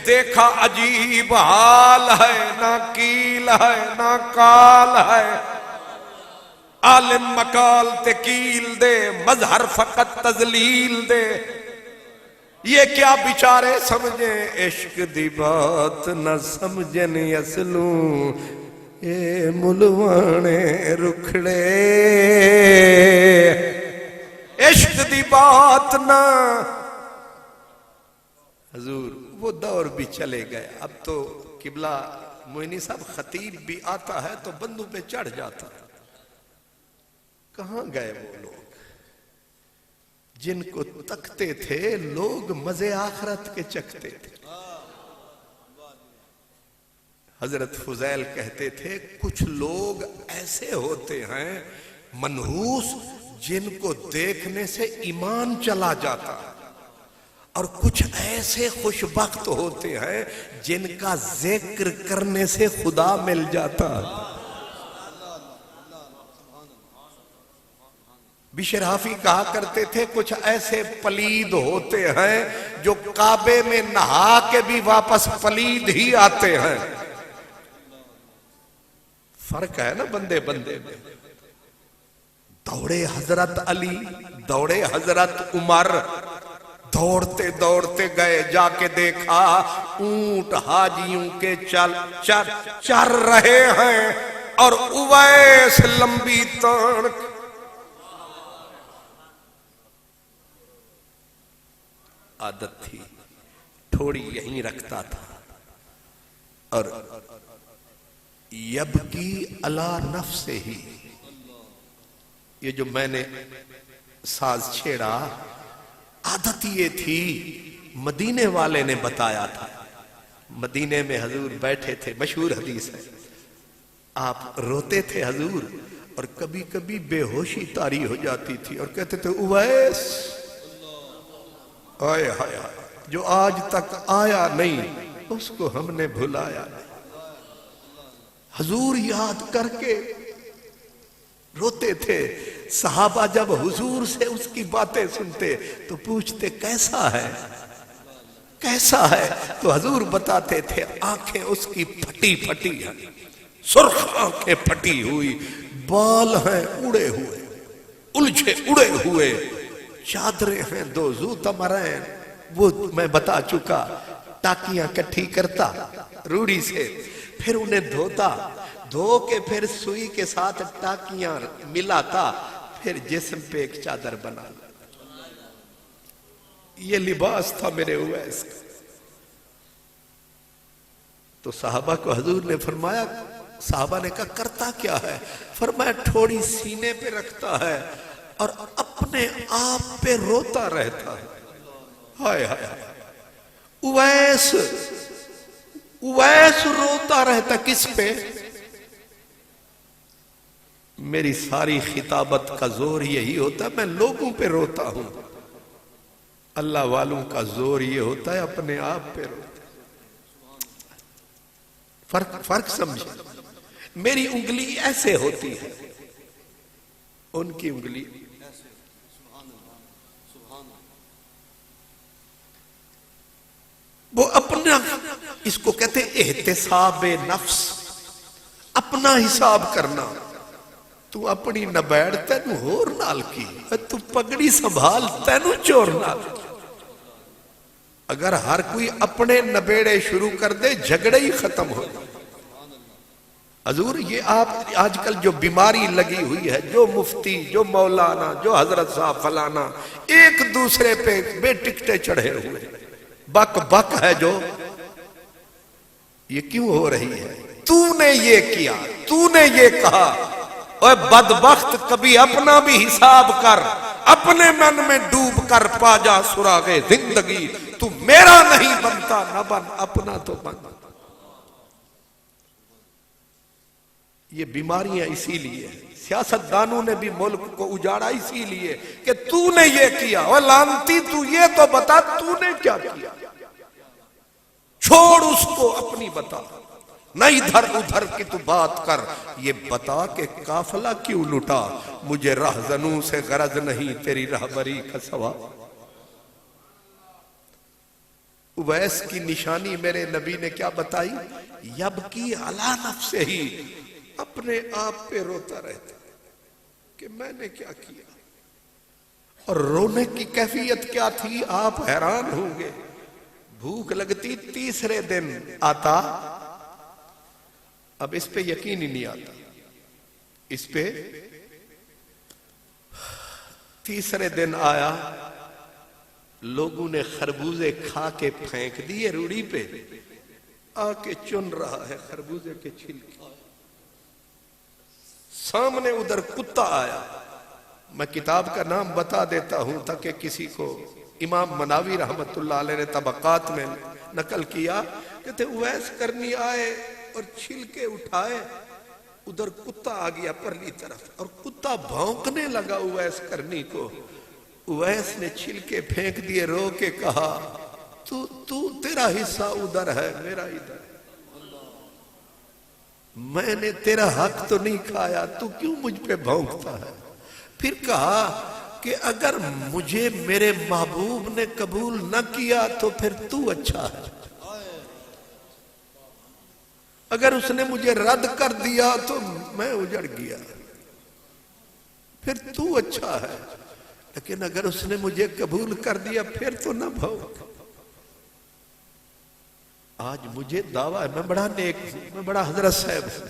دیکھا عجیب حال ہے, نہ کیل ہے نہ کال ہے. عالم مقال تکیل دے, مظہر فقط تذلیل دے. یہ کیا بیچارے سمجھیں, عشق دی بات نہ سمجھن اصلوں, اے ملوانے رکھڑے. عشق دی بات نہ, حضور وہ دور بھی چلے گئے. اب تو قبلہ موئنی صاحب خطیب بھی آتا ہے تو بندوں پہ چڑھ جاتا ہے. کہاں گئے وہ لوگ جن کو تکتے تھے لوگ مزے آخرت کے چکتے تھے. حضرت فضیل کہتے تھے کچھ لوگ ایسے ہوتے ہیں منحوس جن کو دیکھنے سے ایمان چلا جاتا ہے, اور کچھ ایسے خوشبخت ہوتے ہیں جن کا ذکر کرنے سے خدا مل جاتا ہے. بشر حافی کہا کرتے تھے کچھ ایسے پلید ہوتے ہیں جو کعبے میں نہا کے بھی واپس پلید ہی آتے ہیں. فرق ہے نا بندے بندے میں. دوڑے حضرت علی, دوڑے حضرت عمر, دوڑتے دوڑتے گئے, جا کے دیکھا اونٹ حاجیوں کے چر رہے ہیں, اور اویس لمبی تان عادت تھی تھوڑی یہیں رکھتا تھا, اور یبکی علی نفسہ ہی, یہ جو میں نے ساز چھیڑا عادت یہ تھی, مدینے والے نے بتایا تھا. مدینے میں حضور بیٹھے تھے, مشہور حدیث ہے, آپ روتے تھے حضور, اور کبھی کبھی بے ہوشی طاری ہو جاتی تھی, اور کہتے تھے اویس آئے ہائے جو آج تک آیا نہیں اس کو ہم نے بھلایا نہیں. حضور یاد کر کے روتے تھے. صحابہ جب حضور سے اس کی باتیں سنتے تو پوچھتے کیسا ہے کیسا ہے, تو حضور بتاتے تھے آنکھیں اس کی پھٹی پھٹی ہیں, سرخ آنکھیں پھٹی ہوئی, بال ہیں اڑے ہوئے, الجھے اڑے ہوئے, چادریں ہیں دو زو تمرین, وہ میں بتا چکا, ٹاکیاں کٹھی کرتا روڑی سے, پھر انہیں دھوتا, دھو کے پھر سوئی کے ساتھ ٹاکیاں ملاتا, پھر جسم پہ ایک چادر بنا. یہ لباس تھا میرے اویس کا. تو صحابہ کو حضور نے فرمایا, صحابہ نے کہا کرتا کیا ہے؟ فرمایا تھوڑی سینے پہ رکھتا ہے اور اپنے آپ پہ روتا رہتا ہے. ہائے ہائے اویس روتا رہتا, کس پہ؟ میری ساری خطابت کا زور یہی ہوتا ہے, میں لوگوں پہ روتا ہوں. اللہ والوں کا زور یہ ہوتا ہے اپنے آپ پہ روتے. فرق سمجھے. میری انگلی ایسے ہوتی ہے، ان کی انگلی وہ اپنا، اس کو کہتے ہیں احتساب نفس، اپنا حساب کرنا. تو اپنی نبیڑ تینو ہور نال کی، تو پگڑی سنبھال تینو چور نال. اگر ہر کوئی اپنے نبیڑے شروع کر دے جھگڑے ہی ختم ہو. حضور یہ آپ آج کل جو بیماری لگی ہوئی ہے، جو مفتی، جو مولانا، جو حضرت صاحب فلانا ایک دوسرے پہ بے ٹکٹے چڑھے ہوئے، بک بک ہے جو، یہ کیوں ہو رہی ہے؟ تو نے یہ کیا، تو نے یہ کہا. اے بدبخت کبھی اپنا بھی حساب کر، اپنے من میں ڈوب کر پا جا سراغ زندگی. تو میرا نہیں بنتا نہ بن، اپنا تو بن. یہ بیماریاں اسی لیے، سیاستدانوں نے بھی ملک کو اجاڑا اسی لیے کہ تو نے یہ کیا. اور لانتی تو یہ تو بتا تو نے کیا کیا، چھوڑ اس کو اپنی بتا. نہ ادھر ادھر کی تو بات کر، یہ بتا کہ قافلہ کیوں لٹا. مجھے رہزنوں سے غرض نہیں تیری رہبری کا سوا. اویس کی نشانی میرے نبی نے کیا بتائی؟ یبکی علی نفسہ ہی، اپنے آپ پہ روتا رہتا کہ میں نے کیا کیا. اور رونے کی کیفیت کیا تھی آپ حیران ہوں گے. بھوک لگتی تیسرے دن آتا، اب اس پہ یقین ہی نہیں آتا. اس پہ تیسرے دن آیا، لوگوں نے خربوزے کھا کے پھینک دیے روڑی پہ، آ کے چن رہا ہے خربوزے کے چھلکے. سامنے ادھر کتا آیا. میں کتاب کا نام بتا دیتا ہوں تاکہ کسی کو، امام مناوی رحمت اللہ علیہ نے طبقات میں نقل کیا، کہتے اویس کرنی آئے اور چھلکے اٹھائے، ادھر کتا آ گیا پرلی طرف اور کتا بھونکنے لگا اویس کرنی کو. اویس نے چھلکے پھینک دیے، رو کے کہا تو تیرا حصہ ادھر ہے، میرا ادھر. میں نے تیرا حق تو نہیں کھایا، تو کیوں مجھ پہ بھونکتا ہے؟ پھر کہا کہ اگر مجھے میرے محبوب نے قبول نہ کیا تو پھر تو اچھا ہے، اگر اس نے مجھے رد کر دیا تو میں اجڑ گیا، پھر تو اچھا ہے، لیکن اگر اس نے مجھے قبول کر دیا پھر تو نہ بھونک. آج مجھے دعویٰ ہے میں بڑا نیک ہوں، میں بڑا حضرت صاحب ہوں.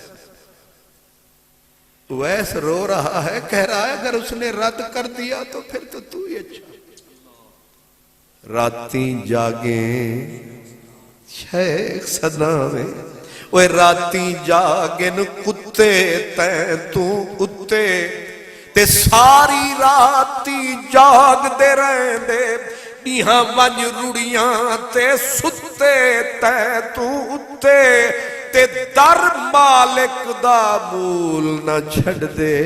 اویس رو رہا ہے، کہہ رہا ہے اگر اس نے رد کر دیا تو پھر تو ہی اچھا. راتیں جاگیں شیخ صدا میں، وہ راتیں جاگن کتے تیں تو اتے، تے ساری راتی جاگ دے رہے دے، نیہاں ونج روڑیاں تے ستے تے تو اتے، تے در مالک دا مول نہ چھڑ دے،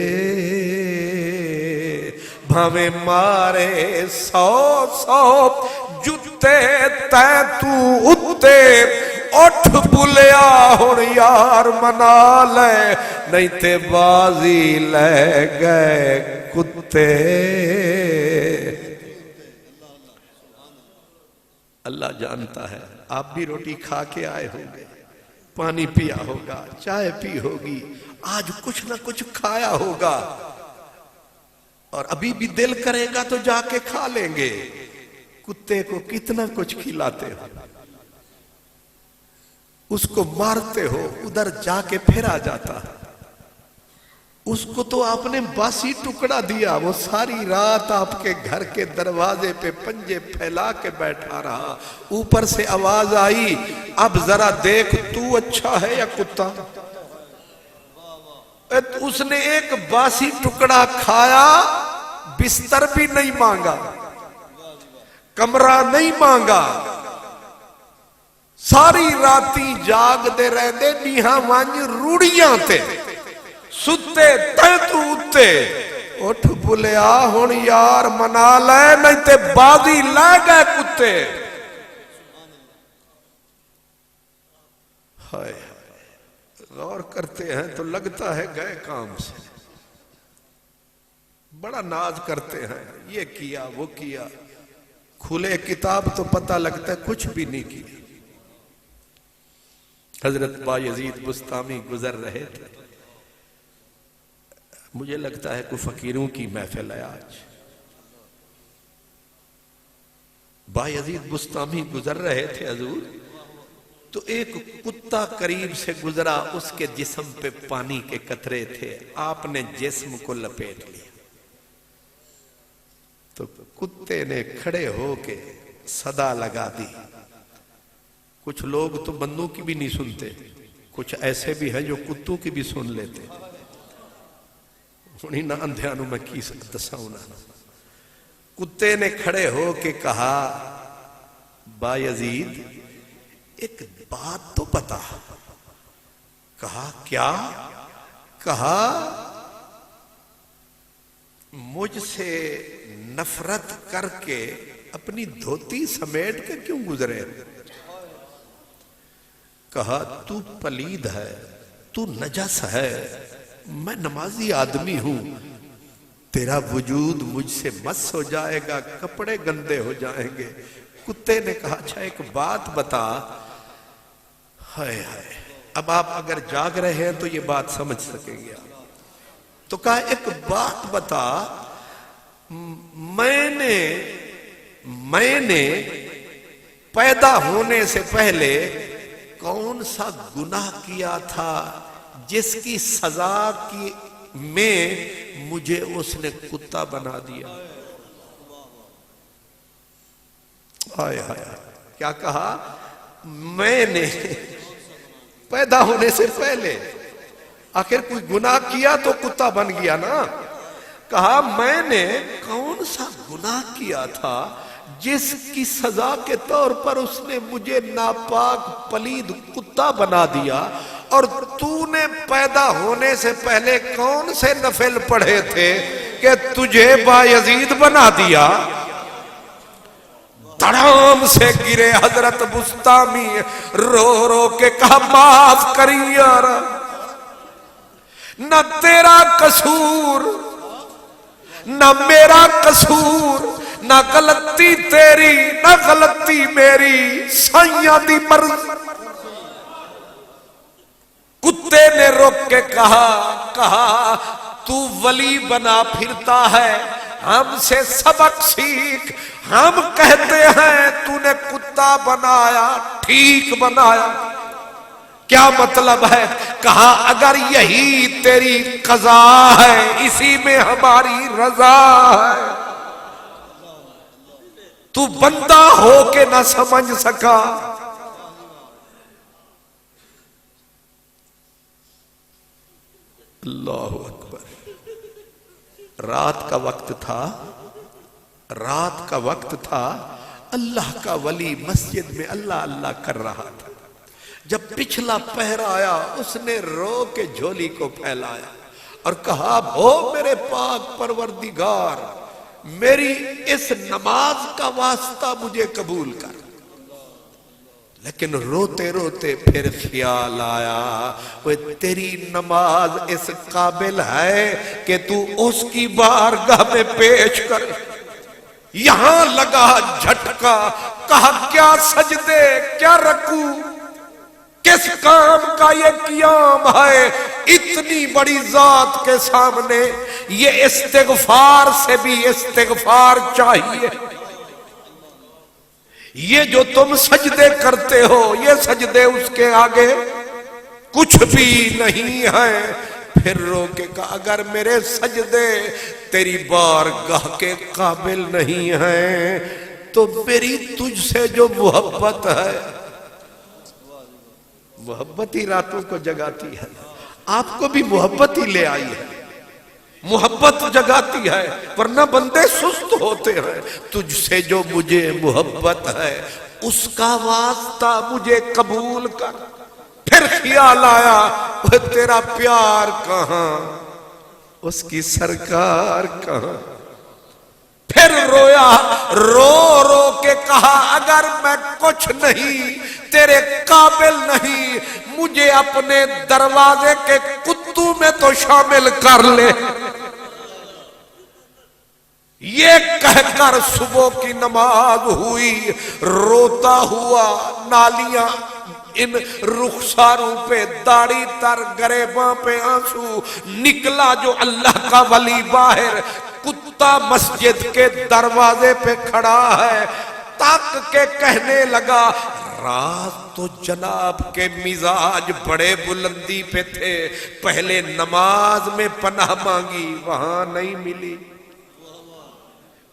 بھامے مارے 100 جتے تے تو اتے، اٹھ بلیا ہون یار منا لے، نہیں تے بازی لے گئے کتے. اللہ جانتا ہے آپ بھی روٹی کھا کے آئے ہوں گے، پانی پیا ہوگا، چائے پی ہوگی، آج کچھ نہ کچھ کھایا ہوگا، اور ابھی بھی دل کرے گا تو جا کے کھا لیں گے. کتے کو کتنا کچھ کھلاتے ہو، اس کو مارتے ہو، ادھر جا کے پھر آ جاتا. اس کو تو آپ نے باسی ٹکڑا دیا، وہ ساری رات آپ کے گھر کے دروازے پہ پنجے پھیلا کے بیٹھا رہا. اوپر سے آواز آئی اب ذرا دیکھ تو اچھا ہے یا کتا. اس نے ایک باسی ٹکڑا کھایا، بستر بھی نہیں مانگا، کمرہ نہیں مانگا، ساری راتی جاگ دے رہ دے، نیہاں وانج روڑیاں تے ستے تے تو اتے. اٹھ بلیا ہن یار منا لے نہیں تے بازی لے گئے کتے. ہائے غور کرتے ہیں تو لگتا ہے گئے کام سے. بڑا ناز کرتے ہیں یہ کیا وہ کیا، کھلے کتاب تو پتہ لگتا ہے کچھ بھی نہیں کیا. حضرت بایزید بسطامی گزر رہے تھے. مجھے لگتا ہے کوئی فقیروں کی محفل ہے آج. بایزید بسطامی گزر رہے تھے حضور، تو ایک کتا قریب سے گزرا، اس کے جسم پہ پانی کے قطرے تھے. آپ نے جسم کو لپیٹ لیا تو کتے نے کھڑے ہو کے صدا لگا دی. کچھ لوگ تو بندوں کی بھی نہیں سنتے، کچھ ایسے بھی ہیں جو کتوں کی بھی سن لیتے. انہیں نہ اندھیانوں میں کی دساؤں نہ. کتے نے کھڑے ہو کے کہا بایزید ایک بات تو بتا. کہا کیا؟ کہا مجھ سے نفرت کر کے اپنی دھوتی سمیٹ کے کیوں گزرے؟ کہا تو پلید ہے، تو نجس ہے، میں نمازی آدمی ہوں، تیرا وجود مجھ سے مس ہو جائے گا، کپڑے گندے ہو جائیں گے. کتے نے کہا اچھا ایک بات بتا. ہائے ہائے، اب آپ اگر جاگ رہے ہیں تو یہ بات سمجھ سکیں گے. تو کہا ایک بات بتا، میں نے پیدا ہونے سے پہلے کون سا گناہ کیا تھا جس کی سزا میں مجھے اس نے کتا بنا دیا؟ آئے آئے کیا کہا؟ میں نے پیدا ہونے سے پہلے آخر کوئی گناہ کیا تو کتا بن گیا نا. کہا میں نے کون سا گناہ کیا تھا جس کی سزا کے طور پر اس نے مجھے ناپاک پلید کتا بنا دیا، اور تو نے پیدا ہونے سے پہلے کون سے نفل پڑھے تھے کہ تجھے بایزید بنا دیا؟ دھڑام سے گرے حضرت بسطامی، رو رو کے کہا معاف کری یار، نہ تیرا قصور نہ میرا قصور، نہ غلطی تیری نہ غلطی میری، سائیاں دی مرض. کتے نے روک کے کہا تو ولی بنا پھرتا ہے، ہم سے سبق سیکھ. ہم کہتے ہیں تو نے کتا بنایا، ٹھیک بنایا. کیا مطلب ہے؟ کہا اگر یہی تیری قضا ہے، اسی میں ہماری رضا ہے. تو بندہ ہو کے نہ سمجھ سکا. اللہ اکبر. رات کا وقت تھا، اللہ کا ولی مسجد میں اللہ اللہ کر رہا تھا. جب پچھلا پہر آیا اس نے رو کے جھولی کو پھیلایا اور کہا ہو میرے پاک پروردگار، میری اس نماز کا واسطہ مجھے قبول کر. لیکن روتے روتے پھر خیال آیا وہ تیری نماز اس قابل ہے کہ تو اس کی بارگاہ میں پیش کر. یہاں لگا جھٹکا. کہا کیا سجدے کیا رکوع، کس کام کا یہ قیام ہے اتنی بڑی ذات کے سامنے. یہ استغفار سے بھی استغفار چاہیے. یہ جو تم سجدے کرتے ہو یہ سجدے اس کے آگے کچھ بھی نہیں ہے. پھر رو کے کہا اگر میرے سجدے تیری بارگاہ کے قابل نہیں ہیں تو میری تجھ سے جو محبت ہے، محبت ہی راتوں کو جگاتی ہے. آپ کو بھی محبت ہی لے آئی ہے، محبت جگاتی ہے، ورنہ بندے سست ہوتے ہیں. تجھ سے جو مجھے محبت ہے اس کا واسطہ مجھے قبول کر. پھر خیال آیا وہ تیرا پیار کہاں. اس کی سرکار کہاں؟ پھر رویا، رو رو کے کہا اگر میں کچھ نہیں تیرے قابل نہیں، مجھے اپنے دروازے کے کتوں میں تو شامل کر لے۔ یہ کہہ کر صبح کی نماز ہوئی، روتا ہوا نالیاں ان رخساروں پہ، داڑھی تر گریباں پہ آنسو نکلا۔ جو اللہ کا ولی باہر، کتا مسجد کے دروازے پہ کھڑا ہے، تاک کے کہنے لگا رات تو جناب کے مزاج بڑے بلندی پہ تھے، پہلے نماز میں پناہ مانگی وہاں نہیں ملی،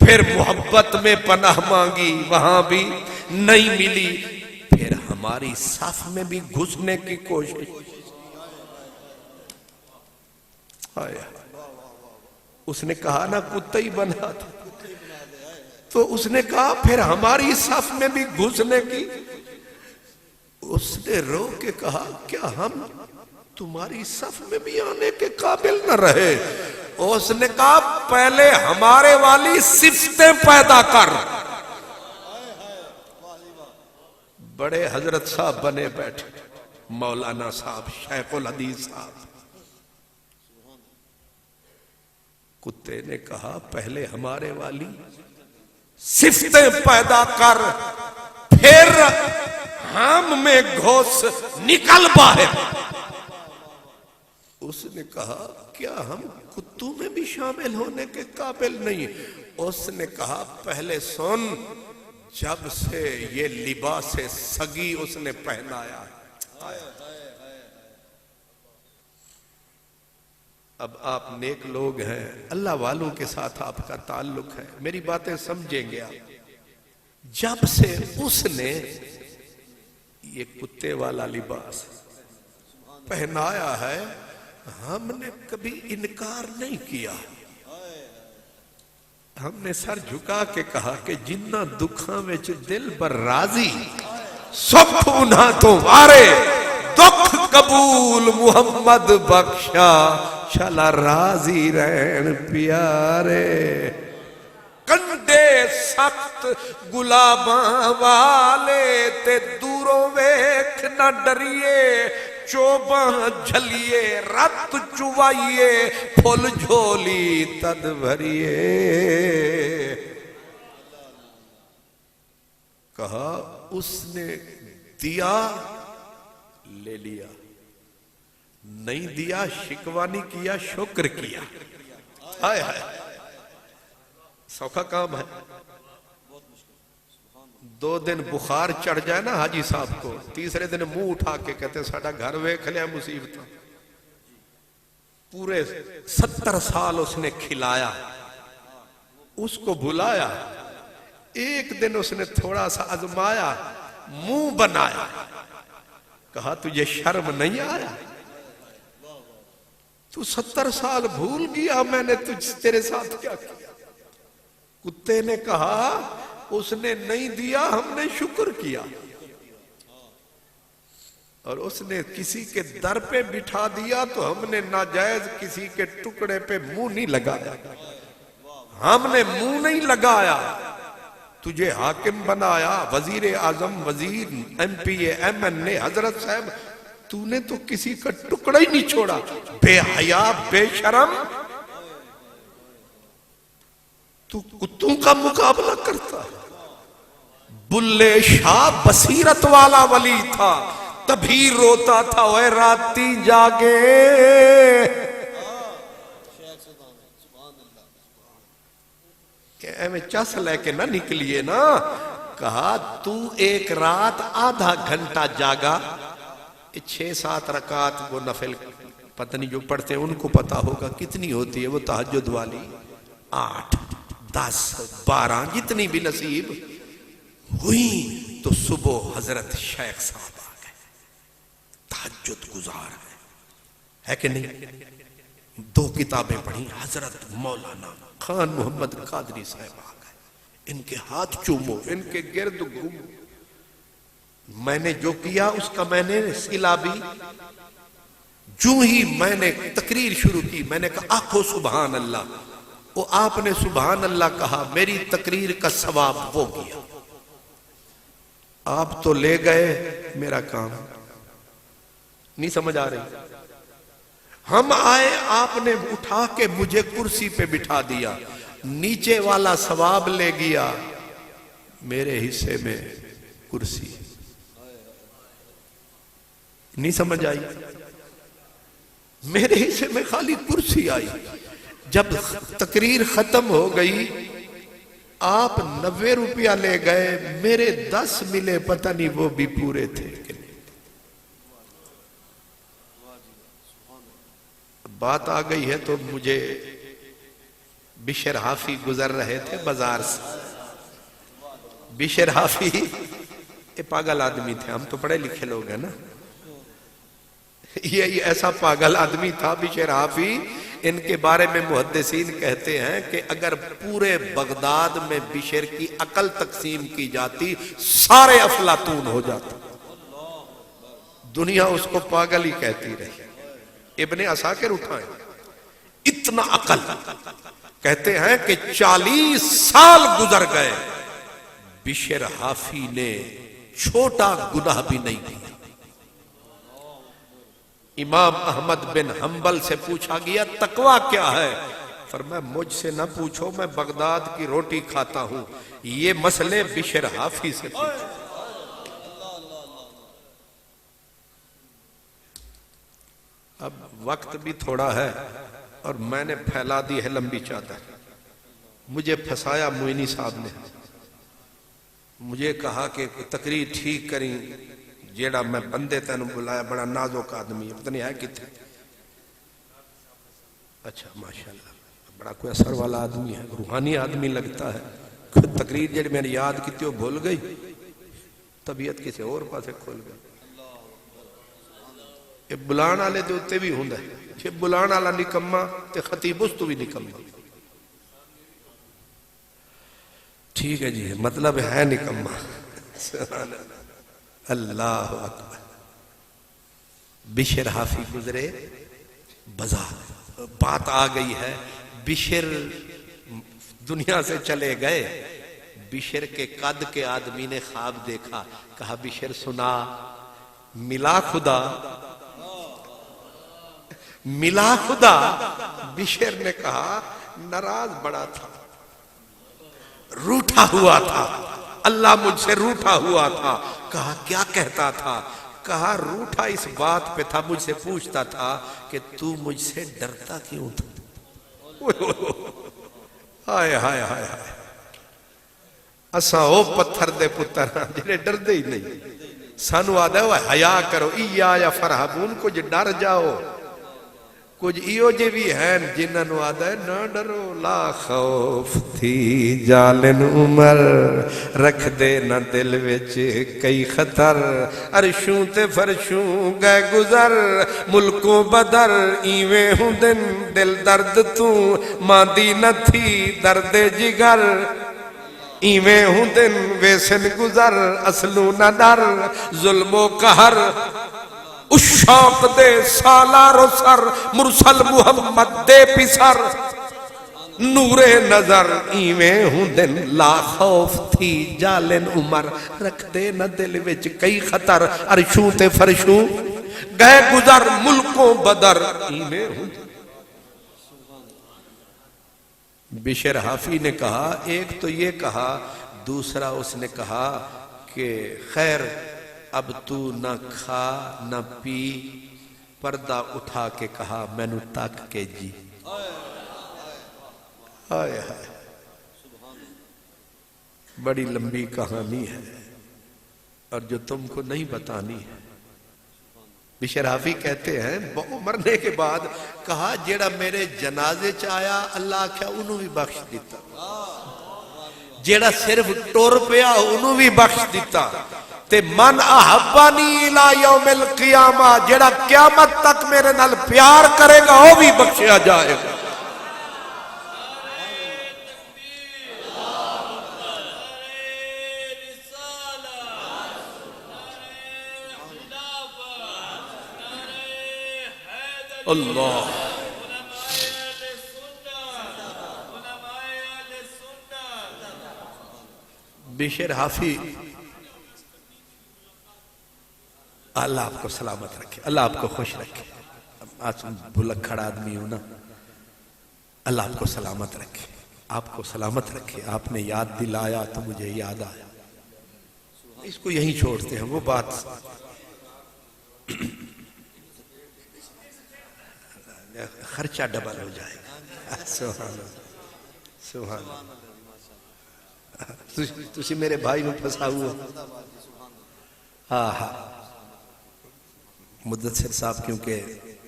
پھر محبت میں پناہ مانگی وہاں بھی نہیں ملی، پھر ہماری صف میں بھی گھسنے کی کوشش۔ اس نے کہا نا کتا ہی بنا تھا، تو اس نے کہا پھر ہماری صف میں بھی گھسنے کی۔ اس نے رو کے کہا کیا ہم تمہاری صف میں بھی آنے کے قابل نہ رہے؟ اس نے کہا پہلے ہمارے والی صفتیں پیدا کر۔ بڑے حضرت صاحب بنے بیٹھے، مولانا صاحب، شیخ الحدیث صاحب۔ کتے نے کہا پہلے ہمارے والی صفتیں پیدا کر، پھر ہم میں گھوس نکل باہر۔ اس نے کہا کیا ہم کتوں میں بھی شامل ہونے کے قابل نہیں؟ اس نے کہا پہلے سن، جب سے یہ لباس سگی اس نے پہنایا، اب آپ نیک لوگ ہیں، اللہ والوں کے ساتھ آپ کا تعلق ہے، میری باتیں سمجھیں گے آپ۔ جب سے اس نے یہ کتے والا لباس پہنایا ہے، ہم نے کبھی انکار نہیں کیا، ہم نے سر جھکا کے کہا کہ جنہ دکھاں میں دل پر راضی، سکھ انہاں تو وارے، دکھ قبول محمد بخشا، چلا راضی رہن پیارے۔ کنڈے سخت گلاباں والے تے دوروں ویکھ نہ ڈریے، چوباں جھلیے رت چوائیے، پھول جھولی تد بھریے۔ کہا اس نے دیا لے لیا، نہیں دیا شکوہ نہیں کیا، شکر کیا۔ ہائے ہائے، سوکھا کام ہے۔ 2 دن بخار چڑھ جائے نا حاجی صاحب کو، تیسرے دن منہ اٹھا کے کہتے ہیں ساڑھا گھر ویکھ لیا مصیبت۔ پورے 70 سال اس نے کھلایا، اس کو بھلایا، ایک دن اس نے تھوڑا سا آزمایا، منہ بنایا، کہا تجھے شرم نہیں آیا؟ تو 70 سال بھول گیا میں نے تیرے ساتھ کیا کیا؟ کتے نے کہا اس نے نہیں دیا، ہم نے شکر کیا، اور اس نے کسی کے در پہ بٹھا دیا تو ہم نے ناجائز کسی کے ٹکڑے پہ منہ نہیں لگایا، ہم نے منہ نہیں لگایا۔ تجھے حاکم بنایا، وزیر اعظم، وزیر، ایم پی اے، ایم این اے، حضرت صاحب، تو نے تو کسی کا ٹکڑا ہی نہیں چھوڑا، بے حیا، بے شرم، تو کتوں کا مقابلہ کرتا ہے۔ بلے شاہ بصیرت والا ولی تھا، تبھی روتا تھا اے راتی جاگے، کہ میں چس لے کے نہ نکلیے نا۔ کہا تو ایک رات آدھا گھنٹہ جاگا، 6-7 رکعت وہ نفل پتہ نہیں جو پڑھتے ہیں ان کو پتا ہوگا کتنی ہوتی ہے وہ تہجد والی، 8 10 12 جتنی بھی نصیب ہوئی، تو صبح حضرت شیخ صاحب آ گئے، تہجد گزار ہے کہ نہیں؟ 2 کتابیں پڑھی، حضرت مولانا خان محمد قادری صاحب آ گئے، ان کے ہاتھ چومو، ان کے گرد گھومو، میں نے جو کیا اس کا میں نے صلہ بھی جو ہی میں نے تقریر شروع کی میں نے کہا آخو سبحان اللہ، وہ آپ نے سبحان اللہ کہا، میری تقریر کا ثواب وہ گیا، آپ تو لے گئے میرا کام نہیں سمجھ آ رہی۔ ہم آئے، آپ نے اٹھا کے مجھے کرسی پہ بٹھا دیا، نیچے والا ثواب لے گیا، میرے حصے میں کرسی نہیں سمجھ آئی، میرے حصے میں خالی کرسی آئی۔ جب تقریر ختم ہو گئی آپ 90 روپیہ لے گئے، میرے 10 ملے، پتہ نہیں وہ بھی پورے تھے کہ نہیں۔ بات آ گئی ہے تو مجھے بشر حافی گزر رہے تھے بازار سے، بشر حافی یہ پاگل آدمی تھے، ہم تو پڑھے لکھے لوگ ہیں نا، یہ ایسا پاگل آدمی تھا بشر حافی، ان کے بارے میں محدثین کہتے ہیں کہ اگر پورے بغداد میں بشر کی عقل تقسیم کی جاتی سارے افلاطون ہو جاتے، دنیا اس کو پاگل ہی کہتی رہی۔ ابن عساکر اٹھائیں، اتنا عقل، کہتے ہیں کہ 40 سال گزر گئے بشر حافی نے چھوٹا گناہ بھی نہیں کیا۔ امام احمد بن حنبل سے پوچھا گیا تقویٰ کیا ہے؟ فرمایا مجھ سے نہ پوچھو، میں بغداد کی روٹی کھاتا ہوں، یہ مسئلے بشر حافی سے پوچھو۔ اب وقت بھی تھوڑا ہے اور میں نے پھیلا دی ہے لمبی چادر، مجھے پھنسایا معینی صاحب نے، مجھے کہا کہ تقریر ٹھیک کریں، جیڑا میں بندے تینوں بلایا بڑا نازک آدمی ہے، پتہ نہیں ہے کتنے، اچھا ماشاءاللہ بڑا کوئی اثر والا آدمی ہے، روحانی آدمی لگتا ہے، خود تقریر جیڑی میں نے یاد کی تھی وہ بھول گئی، طبیعت کسی اور پاسے کھول گئی۔ یہ بلان آلے دے اتے بھی ہوں چھے بلان آلہ نکمہ تے خطیب اس تو بھی نکمہ، ٹھیک ہے جی مطلب ہے نکمہ، اللہ اکبر۔ بشر حافی گزرے بازار، بات آ گئی ہے، بشر دنیا سے چلے گئے، بشر کے قد کے آدمی نے خواب دیکھا، کہا بشر سنا، ملا خدا، ملا خدا۔ بشر نے کہا ناراض بڑا تھا، روٹھا ہوا تھا، اللہ مجھ سے روٹھا ہوا تھا۔ کہا کیا کہتا تھا؟ کہا روٹھا اس بات پہ تھا، مجھ سے پوچھتا تھا کہ تو مجھ سے ڈرتا کیوں تھا؟ ہائے ہائے ہائے ہائے، اساں او پتھر دے پتر جنہیں ڈر دے ہی نہیں، سانو آدھا ہوا حیا کرو، ایا یا فرحبون، کچھ ڈر جاؤ، کچھ ایو جے بھی ہیں جنہاں نو آدھا ہے نہ ڈرو، لا خوف تھی جالن عمر، رکھ دے نہ دل وچ کئی خطر، عرشوں تے فرشوں گئے گزر، ملکوں بدر ایویں ہوں دن، دل درد تو ماندی نہ تھی درد جگر، ایویں ہوں دن ویسن گزر، اصلوں نہ ڈر ظلم و قہر، اس شوق دے سالار و سر، مرسل محمد دے پسر، نور نظر ایویں ہوں دن، لا خوف تھی جالن عمر، رکھ دے نہ دل وچ کئی خطر، عرشوں تے فرشوں گئے گزر، ملکوں بدر ایویں ہوں دن۔ بشر حافی نے کہا ایک تو یہ کہا، دوسرا اس نے کہا کہ خیر اب تو نہ کھا نہ پی، پردہ اٹھا کے کہا میں نو تک کے جی، آئے ہائے، بڑی لمبی کہانی ہے اور جو تم کو نہیں بتانی ہے۔ بشر حافی کہتے ہیں مرنے کے بعد کہا جیڑا میرے جنازے چایا اللہ کیا انہوں بھی بخش دیتا، جیڑا صرف ٹور پیا انہوں بھی بخش دیتا، تے من احبانی الى یوم القیامہ جیڑا قیامت تک میرے نال پیار کرے گا وہ بھی بخشیا جائے گا۔ اللہ بشر حافی، اللہ آپ کو سلامت رکھے، اللہ آپ کو خوش رکھے. آج بھلکھڑ آدمی ہو نا، اللہ آپ کو سلامت رکھے، آپ کو سلامت رکھے. آپ نے یاد دلایا تو مجھے یاد آیا. اس کو یہیں چھوڑتے ہیں، وہ بات خرچہ ڈبل ہو جائے گا. سبحان اللہ سبحان اللہ. تسی میرے بھائی نو پھنسا ہوا. ہاں ہاں مدثر صاحب کیونکہ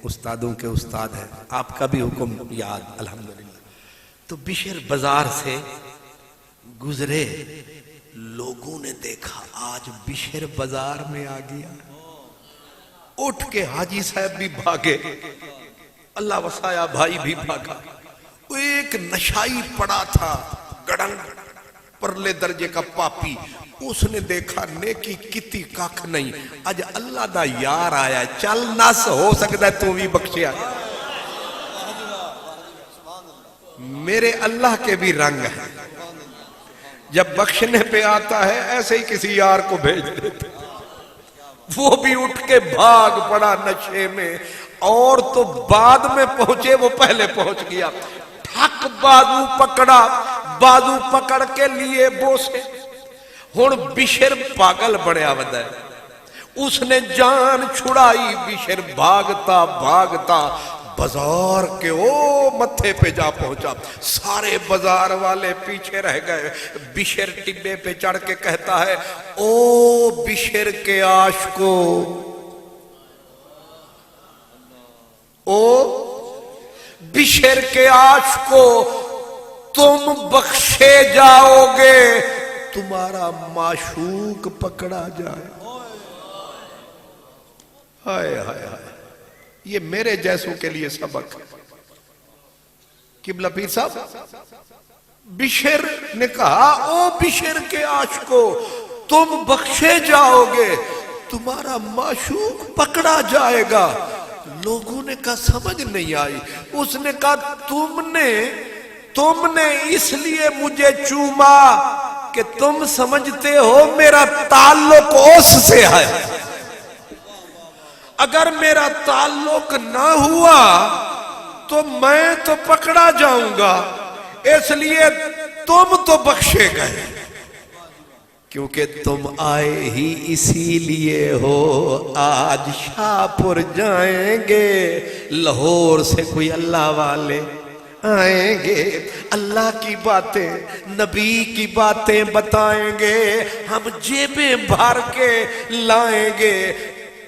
استادوں کے استاد ہیں، آپ کا بھی حکم یاد الحمدللہ. تو بشر بازار سے گزرے، لوگوں نے دیکھا آج بشر بازار میں آ گیا. اٹھ کے حاجی صاحب بھی بھاگے، اللہ وسایا بھائی بھی بھاگا. وہ ایک نشائی پڑا تھا، گڑنگ پرلے درجے کا پاپی، اس نے دیکھا نیکی کتی کاکھ نہیں، آج اللہ دا یار آیا، چل نس ہو سکتا ہے تو بھی بخشیا. میرے اللہ کے بھی رنگ ہے، جب بخشنے پہ آتا ہے ایسے ہی کسی یار کو بھیج دیتا. وہ بھی اٹھ کے بھاگ پڑا نشے میں، اور تو بعد میں پہنچے، وہ پہلے پہنچ گیا. ٹھک بازو پکڑا، بازو پکڑ کے لیے بوسے. ہن بشر پاگل بڑھیا ودا ہے، اس نے جان چھڑائی. بشر بھاگتا بھاگتا بازار کے او متھے پہ جا پہنچا. سارے بازار والے پیچھے رہ گئے. بشر ٹبے پہ چڑھ کے کہتا ہے، او بشر کے عاشقو، او بشر کے عاشقو، تم بخشے جاؤ گے، تمہارا معشوق پکڑا جائے. ہائے ہائے ہائے، یہ میرے جیسوں کے لیے سبق ہے. قبلہ پیر صاحب، بشر نے کہا، او بشر کے عاشقو، تم بخشے جاؤ گے، تمہارا معشوق پکڑا جائے گا. لوگوں نے کہا سمجھ نہیں آئی. اس نے کہا تم نے اس لیے مجھے چوما کہ تم سمجھتے ہو میرا تعلق اس سے ہے. اگر میرا تعلق نہ ہوا تو میں تو پکڑا جاؤں گا، اس لیے تم تو بخشے گئے، کیونکہ تم آئے ہی اسی لیے ہو. آج شاہپور جائیں گے، لاہور سے کوئی اللہ والے آئیں گے، اللہ کی باتیں نبی کی باتیں بتائیں گے، ہم جیبیں بھر کے لائیں گے.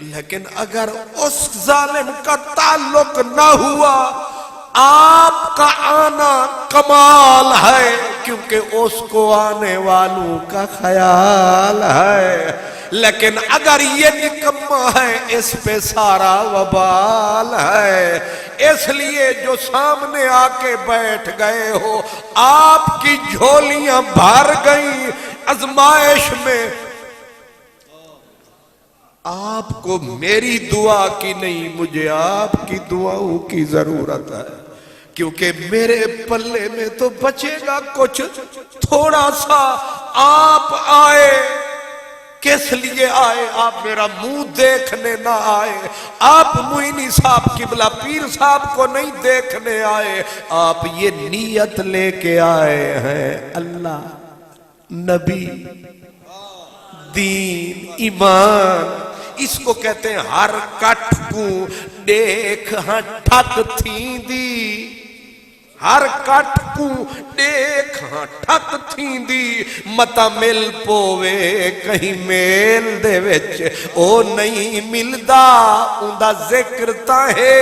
لیکن اگر اس ظالم کا تعلق نہ ہوا، آپ کا آنا کمال ہے، کیونکہ اس کو آنے والوں کا خیال ہے. لیکن اگر یہ نکمہ ہے، اس پہ سارا وبال ہے. اس لیے جو سامنے آ کے بیٹھ گئے ہو، آپ کی جھولیاں بھر گئیں آزمائش میں. آپ کو میری دعا کی نہیں، مجھے آپ کی دعاؤں کی ضرورت ہے، کیونکہ میرے پلے میں تو بچے گا کچھ تھوڑا سا. آپ آئے کس لیے آئے؟ آپ میرا منہ دیکھنے نہ آئے، آپ معینی صاحب قبلہ پیر صاحب کو نہیں دیکھنے آئے، آپ یہ نیت لے کے آئے ہیں، اللہ، نبی، دین، ایمان. اس کو کہتے ہیں ہر کٹ کو دیکھ ہاں ٹھک تھیں دی، ہر کٹ کو دیکھ ہاں ٹھک تھیں دی. متا مل پوے کہیں میل دے وچ او نہیں ملدا، اندہ ذکر تاہے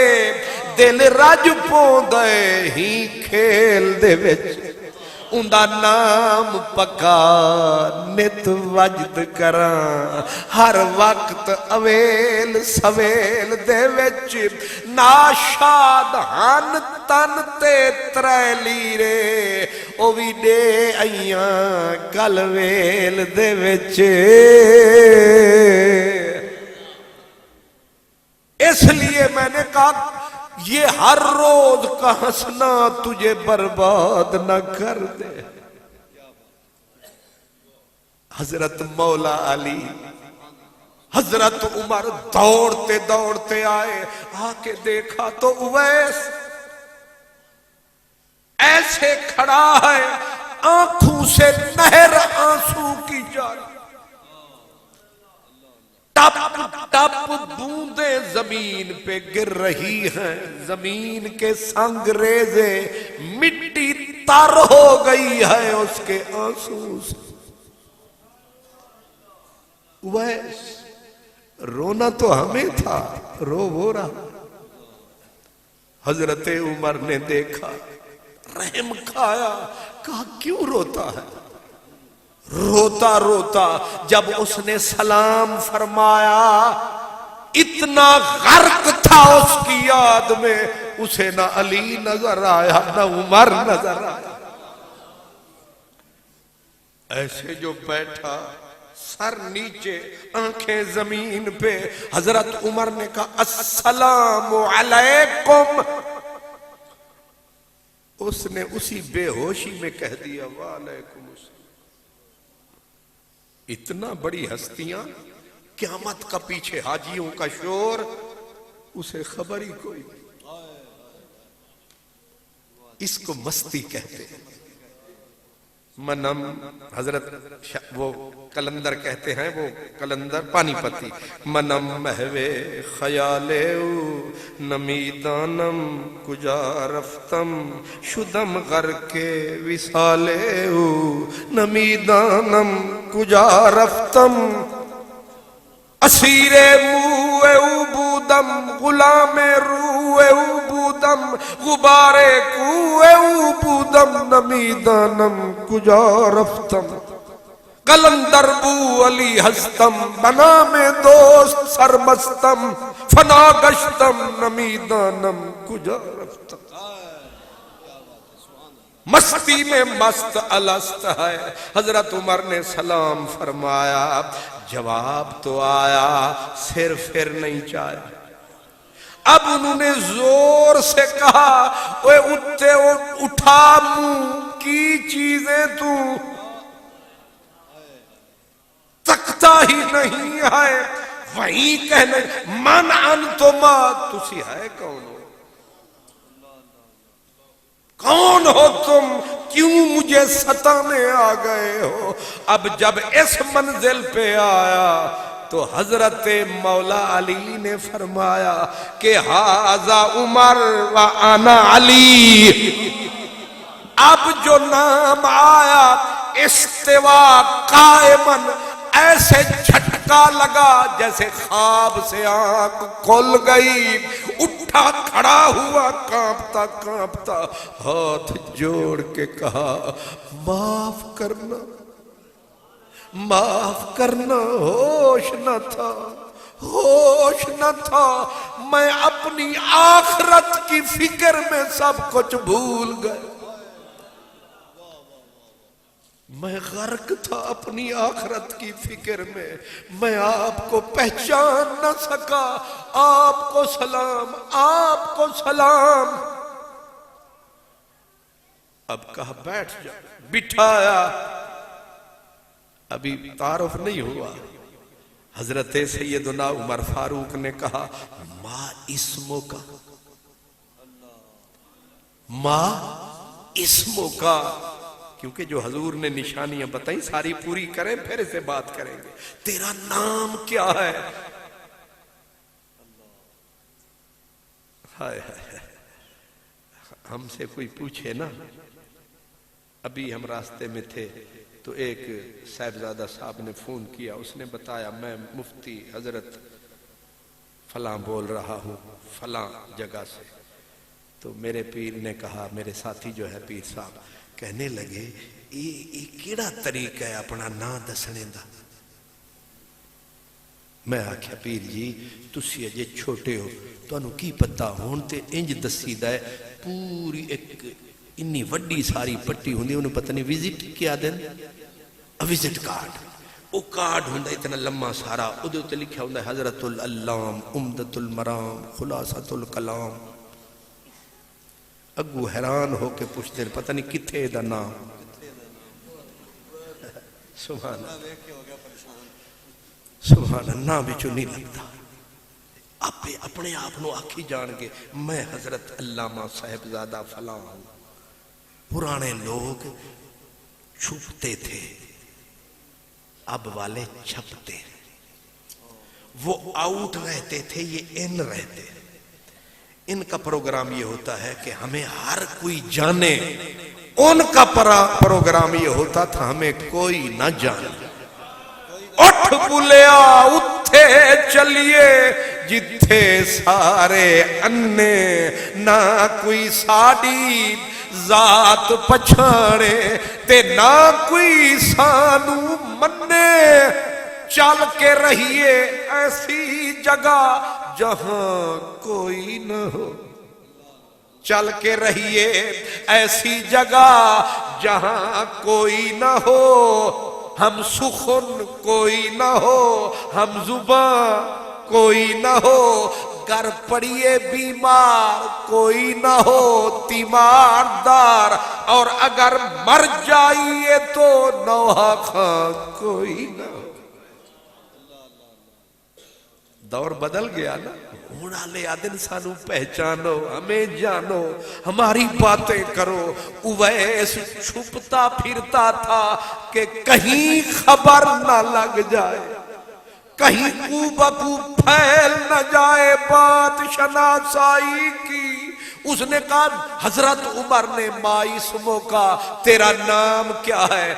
دل رج پوندے ہی کھیل دے وچ. اندہ نام پکا نت وجد کراں، ہر وقت اویل سویل دے وچ. ناشاد ہن تن تے ترے لیرے، او بھی دے ایاں کل ویل دے وچ. اس لیے میں نے کہا یہ ہر روز کا ہنسنا تجھے برباد نہ کر دے۔ حضرت مولا علی، حضرت عمر دوڑتے دوڑتے آئے، آ کے دیکھا تو اویس ایسے کھڑا ہے، آنکھوں سے نہر آنسو کی جاری، ٹپ ٹپ بوندیں زمین پہ گر رہی ہیں، زمین کے سنگ ریزے مٹی تر ہو گئی ہے اس کے آنسو سے۔ ویس رونا تو ہمیں تھا، رو وہ رہا۔ حضرت عمر نے دیکھا، رحم کھایا، کہا کیوں روتا ہے؟ روتا روتا جب اس نے سلام فرمایا، اتنا غرق تھا اس کی یاد میں، اسے نہ علی نظر آیا نہ عمر نظر آیا۔ ایسے جو بیٹھا، سر نیچے، آنکھیں زمین پہ، حضرت عمر نے کہا السلام علیکم۔ اس نے اسی بے ہوشی میں کہہ دیا وعلیکم السلام۔ اتنا بڑی ہستیاں، قیامت کا پیچھے حاجیوں کا شور، اسے خبر ہی کوئی، اس کو مستی کہتے ہیں۔ منم حضرت وہ کلندر کہتے ہیں، وہ کلندر پانی پتی، منم محوے خیالے نمیدانم کجا رفتم شدم غرق وصالے نمیدانم کجا رفتم اسیر موے بودم غلام روے بودم غبار کوے بودم نمیدانم کجا رفتم قلندر بو علی ہستم بنا میں دوست سرمستم فنا گشتم نمیدانم کجا رفتم۔ مستی میں مست الست ہے۔ حضرت عمر نے سلام فرمایا، جواب تو آیا، سر پھر نہیں چاہے۔ اب انہوں نے زور سے کہا، اوے اٹھتے اٹھا منہ کی چیزیں تو تکتا ہی نہیں ہے، وہیں کہنے من انتما، تسی ہے کون ہو؟ کون ہو تم؟ کیوں مجھے ستانے آ گئے ہو؟ اب جب اس منزل پہ آیا تو حضرت مولا علی نے فرمایا کہ ھذا عمر و انا علی۔ اب جو نام آیا استوا قائمن، ایسے جھٹکا لگا جیسے خواب سے آنکھ کھل گئی، اٹھا کھڑا ہوا کانپتا کانپتا، ہاتھ جوڑ کے کہا معاف کرنا معاف کرنا، ہوش نہ تھا ہوش نہ تھا، میں اپنی آخرت کی فکر میں سب کچھ بھول گیا، میں غرق تھا اپنی آخرت کی فکر میں آپ کو پہچان نہ سکا۔ آپ کو سلام، آپ کو سلام۔ اب کہا بیٹھ جا، بٹھایا، ابھی تعارف نہیں ہوا۔ حضرت سیدنا عمر فاروق نے کہا ما اسمو کا، ما اسمو کا، کیونکہ جو حضور نے نشانیاں بتائیں ساری پوری کریں پھر اسے بات کریں گے۔ تیرا نام کیا ہے؟ ہائے ہائے، ہم سے کوئی پوچھے نا، ابھی ہم راستے میں تھے تو ایک صاحبزادہ صاحب نے فون کیا، اس نے بتایا میں مفتی حضرت فلاں بول رہا ہوں فلاں جگہ سے۔ تو میرے پیر نے کہا، میرے ساتھی جو ہے پیر صاحب کہنے لگے یہ کیڑا طریقہ ہے اپنا نا دسنے دا؟ میں آکھیا پیر جی تسی اجے چھوٹے ہو، تو انہوں کی پتہ ہون تے انج دسی دا ہے، پوری ایک انی وڈی ساری پٹی ہوندی، انہوں پتہ نہیں وزٹ کیا دیں، وزٹ کارڈ، وہ کارڈ ہوندہ اتنا لمحہ سارا، ادھے تے لکھا ہوندہ حضرت العلام عمدۃ المرام خلاصۃ الکلام، اگو حیران ہو کے پوچھتے ہیں پتہ نہیں کتھے دا نام سبحان سبحان اللہ بچو نہیں لگتا آپ اپنے آپ نو آکھی جان گے میں حضرت علامہ صاحبزادہ فلاں ہوں. پرانے لوگ چھپتے تھے اب والے چھپتے ہیں. وہ آؤٹ رہتے تھے یہ ان رہتے. ان کا پروگرام یہ ہوتا ہے کہ ہمیں ہر کوئی جانے. ان کا پروگرام یہ ہوتا تھا ہمیں کوئی نہ جانے. اٹھ بلیا اتھے چلیے جتھے سارے انے نہ کوئی ساڑی ذات پچھاڑے تے نہ کوئی سانو منے. چل کے رہیے ایسی جگہ جہاں کوئی نہ ہو. چل کے رہیے ایسی جگہ جہاں کوئی نہ ہو. ہم سخن کوئی نہ ہو ہم زباں کوئی نہ ہو. گر پڑیے بیمار کوئی نہ ہو تیماردار. اور اگر مر جائیے تو نوحہ خاں کوئی نہ ہو. دور بدل گیا نا. ہونا لے آدن سانو پہچانو ہمیں جانو ہماری باتیں کرو. اویس چھپتا پھرتا تھا کہ کہیں خبر نہ لگ جائے کہیں کو بکو پھیل نہ جائے بات شناسائی کی. اس نے کہا حضرت عمر نے مائیس موقع تیرا نام کیا ہے.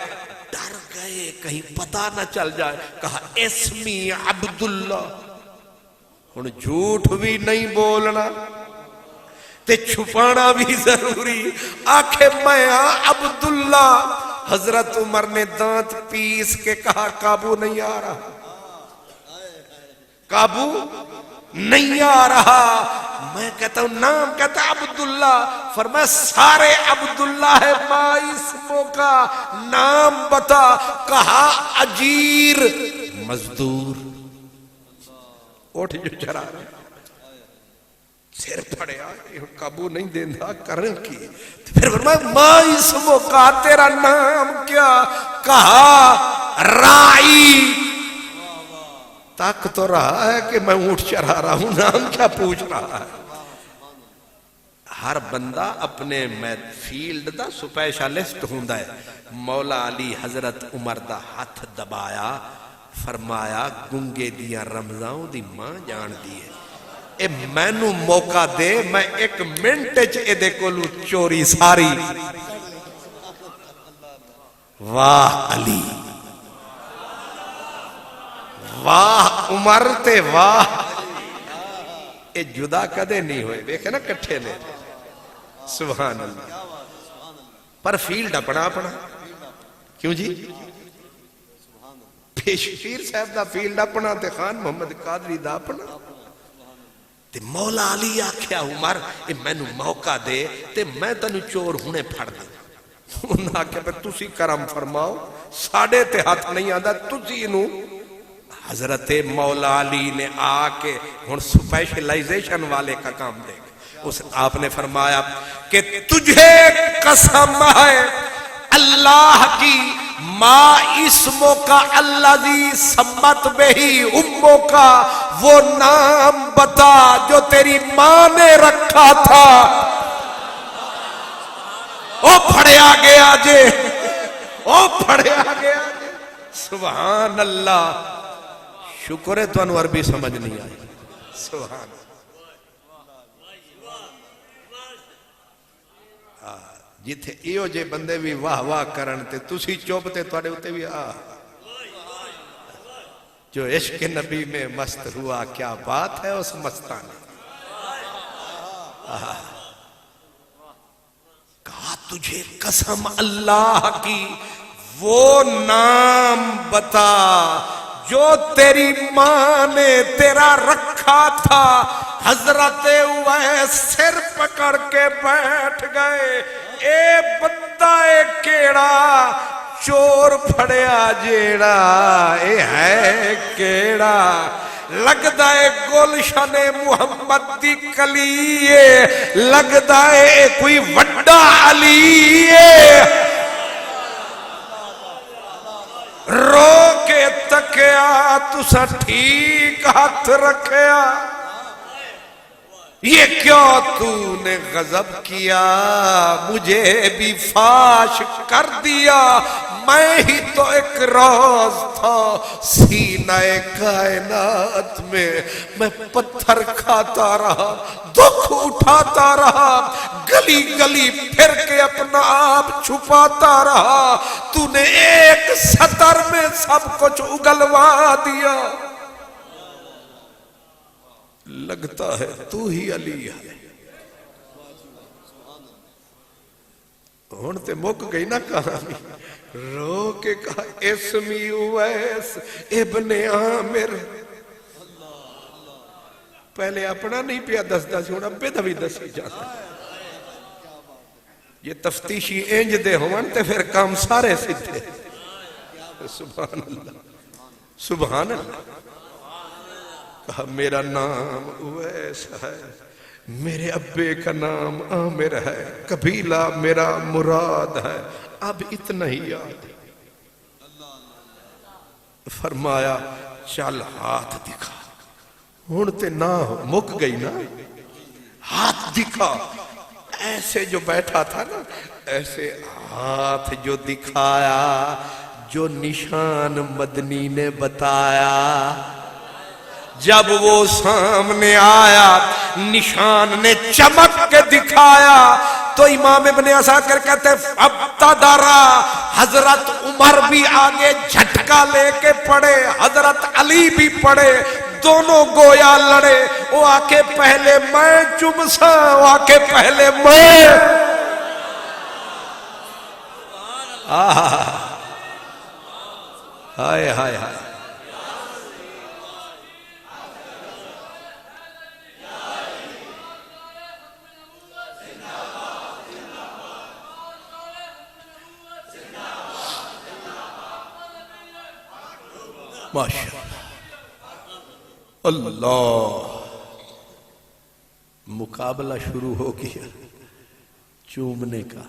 ڈر گئے کہیں پتہ نہ چل جائے. کہا اسمی عبداللہ. ہن جھوٹ بھی نہیں بولنا تے چھپانا بھی ضروری. آنکھیں میں عبداللہ. حضرت عمر نے دانت پیس کے کہا قابو نہیں آ رہا قابو نہیں آ رہا. میں کہتا ہوں نام کہتا عبداللہ. فرمایا سارے عبداللہ ہے مائیس موقع نام بتا. کہا اجیر مزدور. اٹھ جو چرا سر پڑے آئے قابو نہیں دیندہ کرن کی. پھر فرمایا مائیس موقع تیرا نام کیا. کہا رائی. تاک تو رہا ہے کہ میں اونٹ چرا رہا ہوں نام کیا پوچھ رہا ہے. ہر بندہ اپنے فیلڈ دا سپیشلسٹ ہوندا ہے. مولا علی حضرت عمر دا ہاتھ دبایا. فرمایا گنگے دیاں رمضاؤں دی ماں جان دی ہے. اے میں نو موقع دے میں ایک منٹ اے دے کولو چوری ساری. واہ علی واہ عمر تے واہ. اے جدا کدے نہیں ہوئے دیکھے نا کٹھے نے. سبحان اللہ. پر فیلڈ اپنا اپنا کیوں جی پیشفیر صاحب دا فیلڈ اپنا تے خان محمد قادری دا اپنا. تے مولا علی آکھیا عمر اے میں نو موقع دے تے میں تنو چور ہونے پھڑ دے. انہاں آکھیا پہ تسی کرم فرماؤ ساڑھے تے ہاتھ نہیں آدھا تسی نو. حضرت مولا علی نے آکے ہن سپیشلائزیشن والے کا کام دے گا. آپ نے فرمایا کہ تجھے قسم ہے اللہ کی ما اسموں کا الذی سمت بہی اموں کا. وہ نام بتا جو تیری ماں نے رکھا تھا. او پھڑے آگے آجے او پھڑے آگے آجے. سبحان اللہ. شکر ہے تو انو عربی سمجھ نہیں آئی. سبحان اللہ. جتھے ایو جے بندے بھی واہ واہ کرن تے تسی چوبتے توڑے ہوتے بھی جو عشق نبی میں مست ہوا کیا بات ہے اس مستانے. کہا تجھے قسم اللہ کی وہ نام بتا جو تیری ماں نے تیرا رکھا تھا. حضرت اویس سر پکڑ کے بیٹھ گئے. اے بندہ اے کیڑا چور پھڑیا جیڑا اے ہے کیڑا لگدا ہے گلشن محمد دی کلی لگدا ہے کوئی وڈا علی رو کے تکیا تسا ٹھیک ہاتھ رکھیا یہ کیا تو نے غضب کیا مجھے بھی فاش کر دیا میں ہی تو ایک راز تھا سینہ کائنات میں پتھر کھاتا رہا دکھ اٹھاتا رہا گلی گلی پھر کے اپنا آپ چھپاتا رہا تو نے ایک سطر میں سب کچھ اگلوا دیا لگتا ہے تو ہی علی ہے ہون تے مک گئی نا کہانی رو کے کہا اسمی اویس ابن عامر پہلے اپنا نہیں پیا دس دس ہونا بے دوی دسی جاتا یہ تفتیشی انج دے ہون تے پھر کام سارے سیدھے سبحان اللہ سبحان اللہ کہا میرا نام اویس ہے میرے ابے کا نام عامر ہے قبیلہ میرا مراد ہے اب اتنا ہی یاد فرمایا چل ہاتھ دکھا ہونتے نہ مک گئی نا ہاتھ دکھا ایسے جو بیٹھا تھا نا ایسے ہاتھ جو دکھایا جو نشان مدنی نے بتایا جب وہ سامنے آیا نشان نے چمک کے دکھایا تو امام ابن عساکر کہتے ہیں ابتدارا حضرت عمر بھی آگے جھٹکا لے کے پڑے حضرت علی بھی پڑے دونوں گویا لڑے وہ آکے پہلے میں چمسا وہ آکے پہلے میں ہائے ہائے ہائے ماشاء اللہ مقابلہ شروع ہو گیا چومنے کا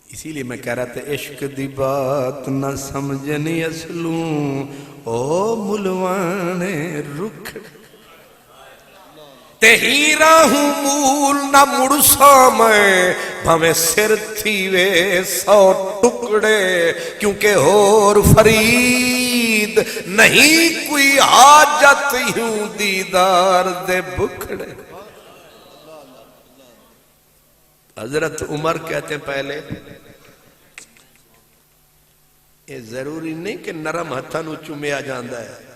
اسی لیے میں کہہ رہا تھا عشق دی بات نہ سمجھنی اصلوں او ملوانے رکھ تے ہیرا ہوں مول نہ مڑسا میں بھویں سر تھی وے 100 ٹکڑے کیونکہ اور فرید نہیں کوئی حاجت یوں دیدار دے بکھڑے حضرت عمر کہتے ہیں پہلے یہ ضروری نہیں کہ نرم ہتھاں نو چومیا جاندا ہے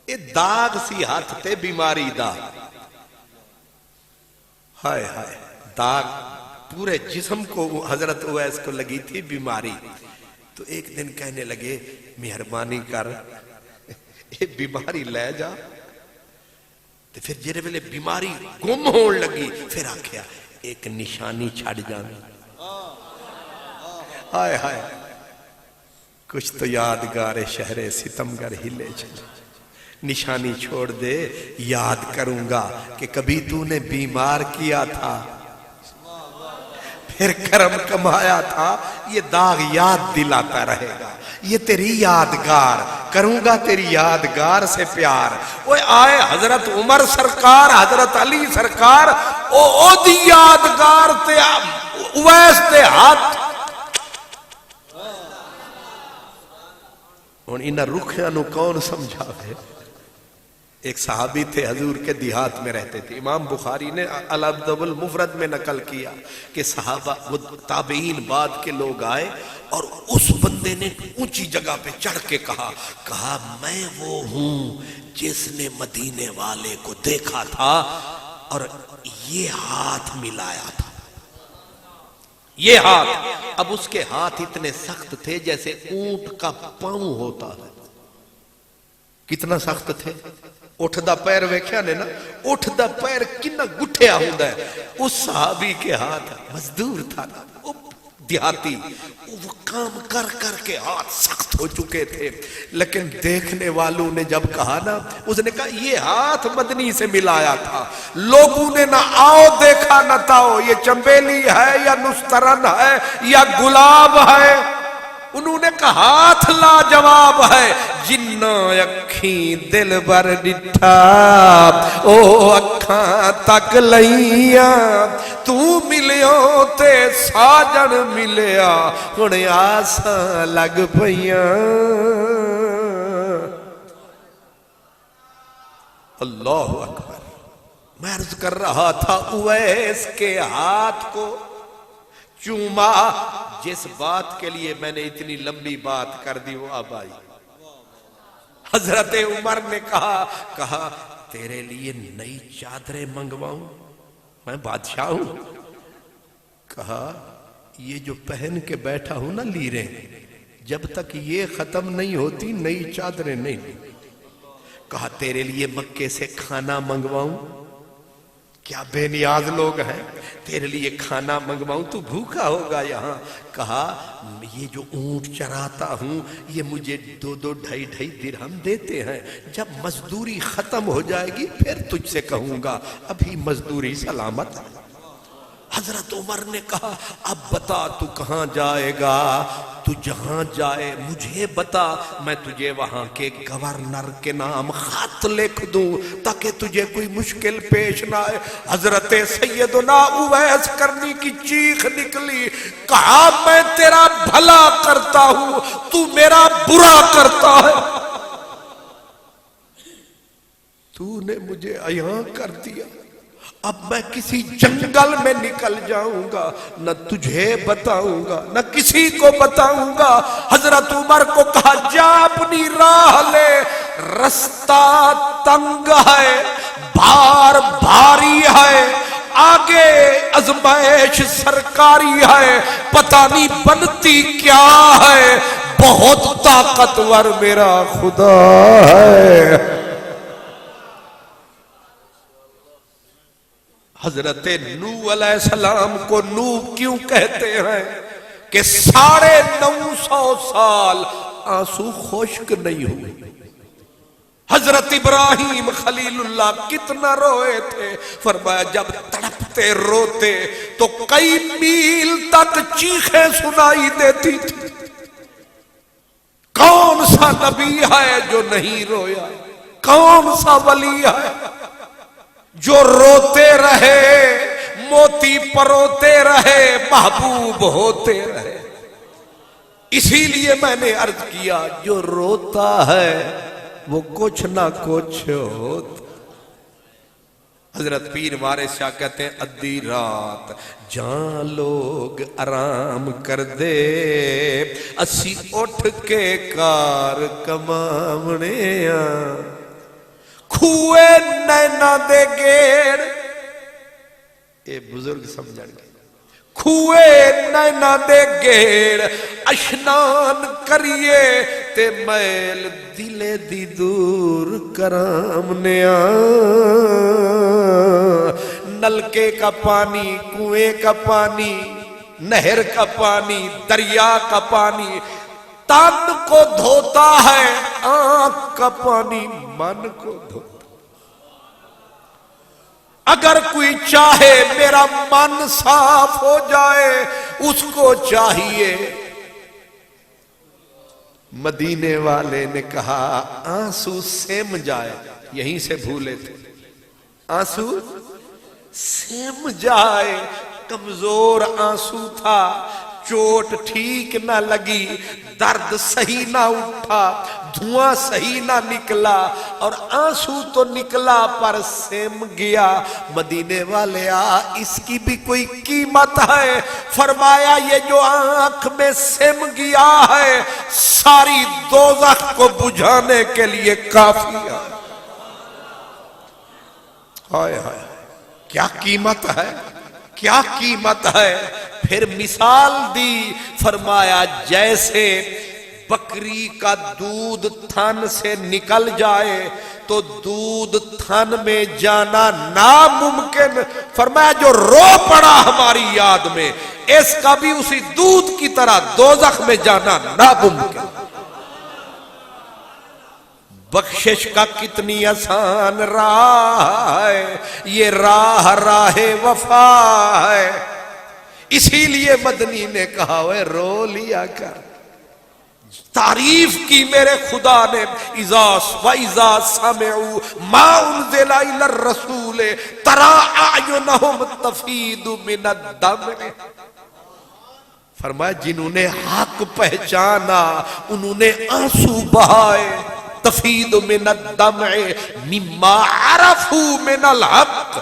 یہ داغ سی ہاتھ تے بیماری دا ہائے ہائے داغ پورے جسم کو حضرت اویس کو لگی تھی بیماری تو ایک دن کہنے لگے مہربانی کر یہ بیماری لے جا تو پھر جرے ویلے بیماری گم ہون لگی پھر آکھیا ایک نشانی چھڑ جانا ہائے ہائے کچھ تو یادگار شہر ستمگر ہلے چلے نشانی چھوڑ دے یاد کروں گا کہ کبھی تو نے بیمار کیا تھا پھر کرم کمایا تھا یہ داغ یاد دلاتا رہے گا یہ تیری یادگار کروں گا تیری یادگار سے پیار وہ آئے حضرت عمر سرکار حضرت علی سرکار او دی یادگار تے اویس تے ہاتھ اور انہا رکھیانو کون سمجھا ہے ایک صحابی تھے حضور کے دیہات میں رہتے تھے امام بخاری نے الادب المفرد میں نقل کیا کہ صحابہ وہ تابعین بعد کے لوگ آئے اور اس بندے نے اونچی جگہ پہ چڑھ کے کہا میں وہ ہوں جس نے مدینے والے کو دیکھا تھا اور یہ ہاتھ ملایا تھا یہ ہاتھ اب اس کے ہاتھ اتنے سخت تھے جیسے اونٹ کا پاؤں ہوتا ہے کتنا سخت تھے اٹھ دا پیر ویکھیا نے نا اٹھ دا پیر کنا گٹھیا ہوندا ہے اس صحابی کے ہاتھ مزدور تھا وہ دیہاتی وہ کام کر کر کے ہاتھ سخت ہو چکے تھے، لیکن دیکھنے والوں نے جب کہا نا، اس نے کہا یہ ہاتھ مدنی سے ملایا تھا، لوگوں نے نہ آؤ دیکھا نہ تاؤ، یہ چنبیلی ہے یا نسترن ہے یا گلاب ہے، انہوں نے کہا ہاتھ لاجواب ہے، جنہ اکھیں دل بر ڈٹھا او اکھاں تک لئیاں، تو ملیوں تے ساجن ملیا ہن آساں لگ پئیاں۔ اللہ اکبر۔ میں عرض کر رہا تھا اویس کے ہاتھ کو چوما، جس بات کے لیے میں نے اتنی لمبی بات کر دی وہ اب آئی۔ حضرت عمر نے کہا تیرے لیے نئی چادریں منگواؤں، میں بادشاہ ہوں۔ کہا یہ جو پہن کے بیٹھا ہوں نا لیریں، جب تک یہ ختم نہیں ہوتی نئی چادریں نہیں۔ کہا تیرے لیے مکے سے کھانا منگواؤں، کیا بے نیاز لوگ ہیں، تیرے لیے کھانا منگواؤں، تو بھوکا ہوگا یہاں۔ کہا یہ جو اونٹ چراتا ہوں یہ مجھے 2-2 درہم دیتے ہیں، جب مزدوری ختم ہو جائے گی پھر تجھ سے کہوں گا، ابھی مزدوری سلامت ہے۔ حضرت عمر نے کہا اب بتا تو کہاں جائے گا، تو جہاں جائے مجھے بتا، میں تجھے وہاں کے گورنر کے نام خط لکھ دوں تاکہ تجھے کوئی مشکل پیش نہ آئے۔ حضرت سیدنا اویس کرنی کی چیخ نکلی، کہا میں تیرا بھلا کرتا ہوں تو میرا برا کرتا ہے، تو نے مجھے عیاں کر دیا، اب میں کسی جنگل میں نکل جاؤں گا، نہ تجھے بتاؤں گا نہ کسی کو بتاؤں گا۔ حضرت عمر کو کہا جا اپنی راہ لے، رستہ تنگ ہے، بھار بھاری ہے، آگے ازمائش سرکاری ہے، پتہ نہیں بنتی کیا ہے، بہت طاقتور میرا خدا ہے۔ حضرت نوح علیہ السلام کو نوح کیوں کہتے ہیں کہ 950 سال آنسو خشک نہیں ہوئے۔ حضرت ابراہیم خلیل اللہ کتنا روئے تھے، فرمایا جب تڑپتے روتے تو کئی میل تک چیخیں سنائی دیتی تھی۔ کون سا نبی ہے جو نہیں رویا، کون سا ولی ہے جو روتے رہے، موتی پروتے رہے، محبوب ہوتے رہے۔ اسی لیے میں نے عرض کیا جو روتا ہے وہ کچھ نہ کچھ ہوتا۔ حضرت پیر وارث شاہ کہتے ہیں ادھی رات جہاں لوگ آرام کر دے، اسی اٹھ کے کار کماونے آں، کھوئے نینا دے گیڑ، اے بزرگ سمجھن گے، کھوئے نینا دے گیڑ اشنان کریے تے میل دلے دی دور کرامنیا۔ نلکے کا پانی، کنویں کا پانی، نہر کا پانی، دریا کا پانی تن کو دھوتا ہے، آنکھ کا پانی من کو دھوتا۔ اگر کوئی چاہے میرا من صاف ہو جائے، اس کو چاہیے۔ مدینے والے نے کہا آنسو سم جائے، یہیں سے بھولے تھے، آنسو سم جائے، کمزور آنسو تھا، چوٹ ٹھیک نہ لگی، درد صحیح نہ اٹھا، دھواں صحیح نہ نکلا، اور آنسو تو نکلا پر سم گیا۔ مدینے والے اس کی بھی کوئی قیمت ہے، فرمایا یہ جو آنکھ میں سم گیا ہے ساری دوزخ کو بجھانے کے لیے کافی ہے۔ ہائے ہائے کیا قیمت ہے، کیا قیمت ہے۔ پھر مثال دی، فرمایا جیسے بکری کا دودھ تھن سے نکل جائے تو دودھ تھن میں جانا ناممکن، فرمایا جو رو پڑا ہماری یاد میں اس کا بھی اسی دودھ کی طرح دوزخ میں جانا ناممکن۔ بخشش کا کتنی آسان راہ ہے، یہ راہ وفا ہے، اسی لیے مدنی نے کہا وہ رو لیا کر، تعریف کی میرے خدا نے، وَإِذَا سَمِعُوا مَا أُنزِلَ إِلَى الرَّسُولِ تَرَىٰ أَعْيُنَهُمْ تَفِيضُ مِنَ الدَّمْعِ، فرمایا جنہوں نے حق پہچانا انہوں نے آنسو بہائے، تفیض من الدمع مما عرفوا من الحق۔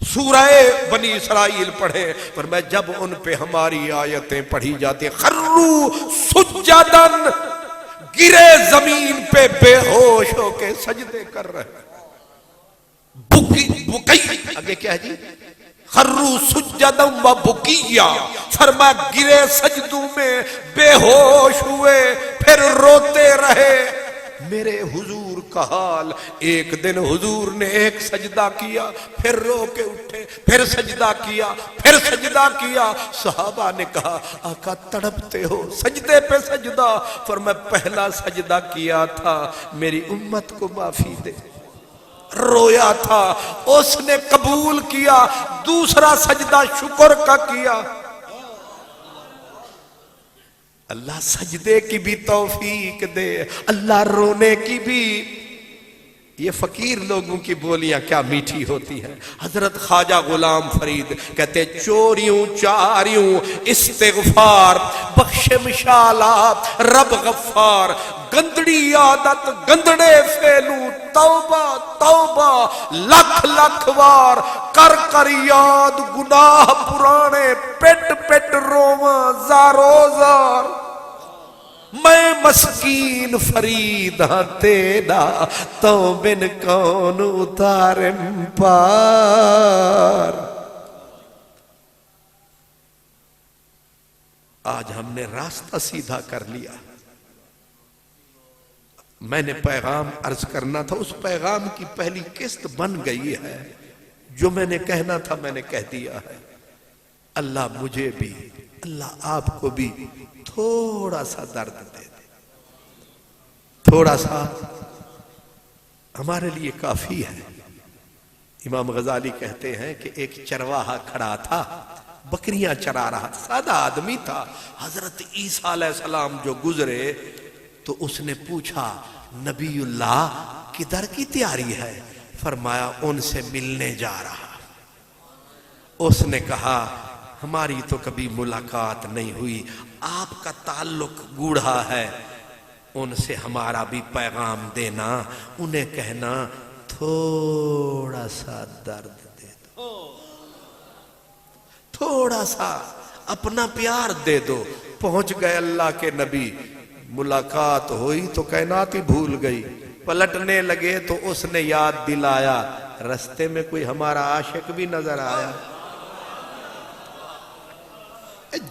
سورہ بنی اسرائیل پڑھے، فرمایا جب ان پہ ہماری آیتیں پڑھی جاتی خروا سجداً، گرے زمین پہ بے ہوش ہو کے سجدے کر رہے، بکی آگے کیا ہے جی، خروا سجداً و بکیا، فرمایا گرے سجدوں میں بے ہوش ہوئے پھر روتے رہے۔ میرے حضور کا حال، ایک دن حضور نے ایک سجدہ کیا پھر رو کے اٹھے، پھر سجدہ کیا پھر سجدہ کیا، صحابہ نے کہا آقا تڑپتے ہو سجدے پہ سجدہ، فرمایا پہلا سجدہ کیا تھا میری امت کو معافی دے، رویا تھا اس نے قبول کیا، دوسرا سجدہ شکر کا کیا۔ اللہ سجدے کی بھی توفیق دے، اللہ رونے کی بھی۔ یہ فقیر لوگوں کی بولیاں کیا میٹھی ہوتی ہیں۔ حضرت خواجہ غلام فرید کہتے چوریوں چاریوں استغفار، بخش مشالات رب غفار، گندڑی عادت گندڑے فیلوں، توبہ توبہ لکھ لکھ وار، کر کر یاد گناہ پرانے، پٹ پٹ روواں زارو زار، میں مسکین فرید ہاں تیرا تو بن کون اتارم پار۔ آج ہم نے راستہ سیدھا کر لیا۔ میں نے پیغام عرض کرنا تھا، اس پیغام کی پہلی قسط بن گئی ہے، جو میں نے کہنا تھا میں نے کہہ دیا ہے۔ اللہ مجھے بھی، اللہ آپ کو بھی تھوڑا سا درد دے دے، تھوڑا سا ہمارے لیے کافی ہے۔ امام غزالی کہتے ہیں کہ ایک چرواہا کھڑا تھا، بکریاں چرا رہا تھا، سادہ آدمی تھا۔ حضرت عیسیٰ علیہ السلام جو گزرے تو اس نے پوچھا نبی اللہ کدھر کی تیاری ہے؟ فرمایا ان سے ملنے جا رہا۔ اس نے کہا ہماری تو کبھی ملاقات نہیں ہوئی، آپ کا تعلق گوڑھا ہے، ان سے ہمارا بھی پیغام دینا، انہیں کہنا تھوڑا سا درد دے دو، تھوڑا سا اپنا پیار دے دو۔ پہنچ گئے اللہ کے نبی، ملاقات ہوئی تو کائنات ہی بھول گئی، پلٹنے لگے تو اس نے یاد دلایا رستے میں کوئی ہمارا عاشق بھی نظر آیا۔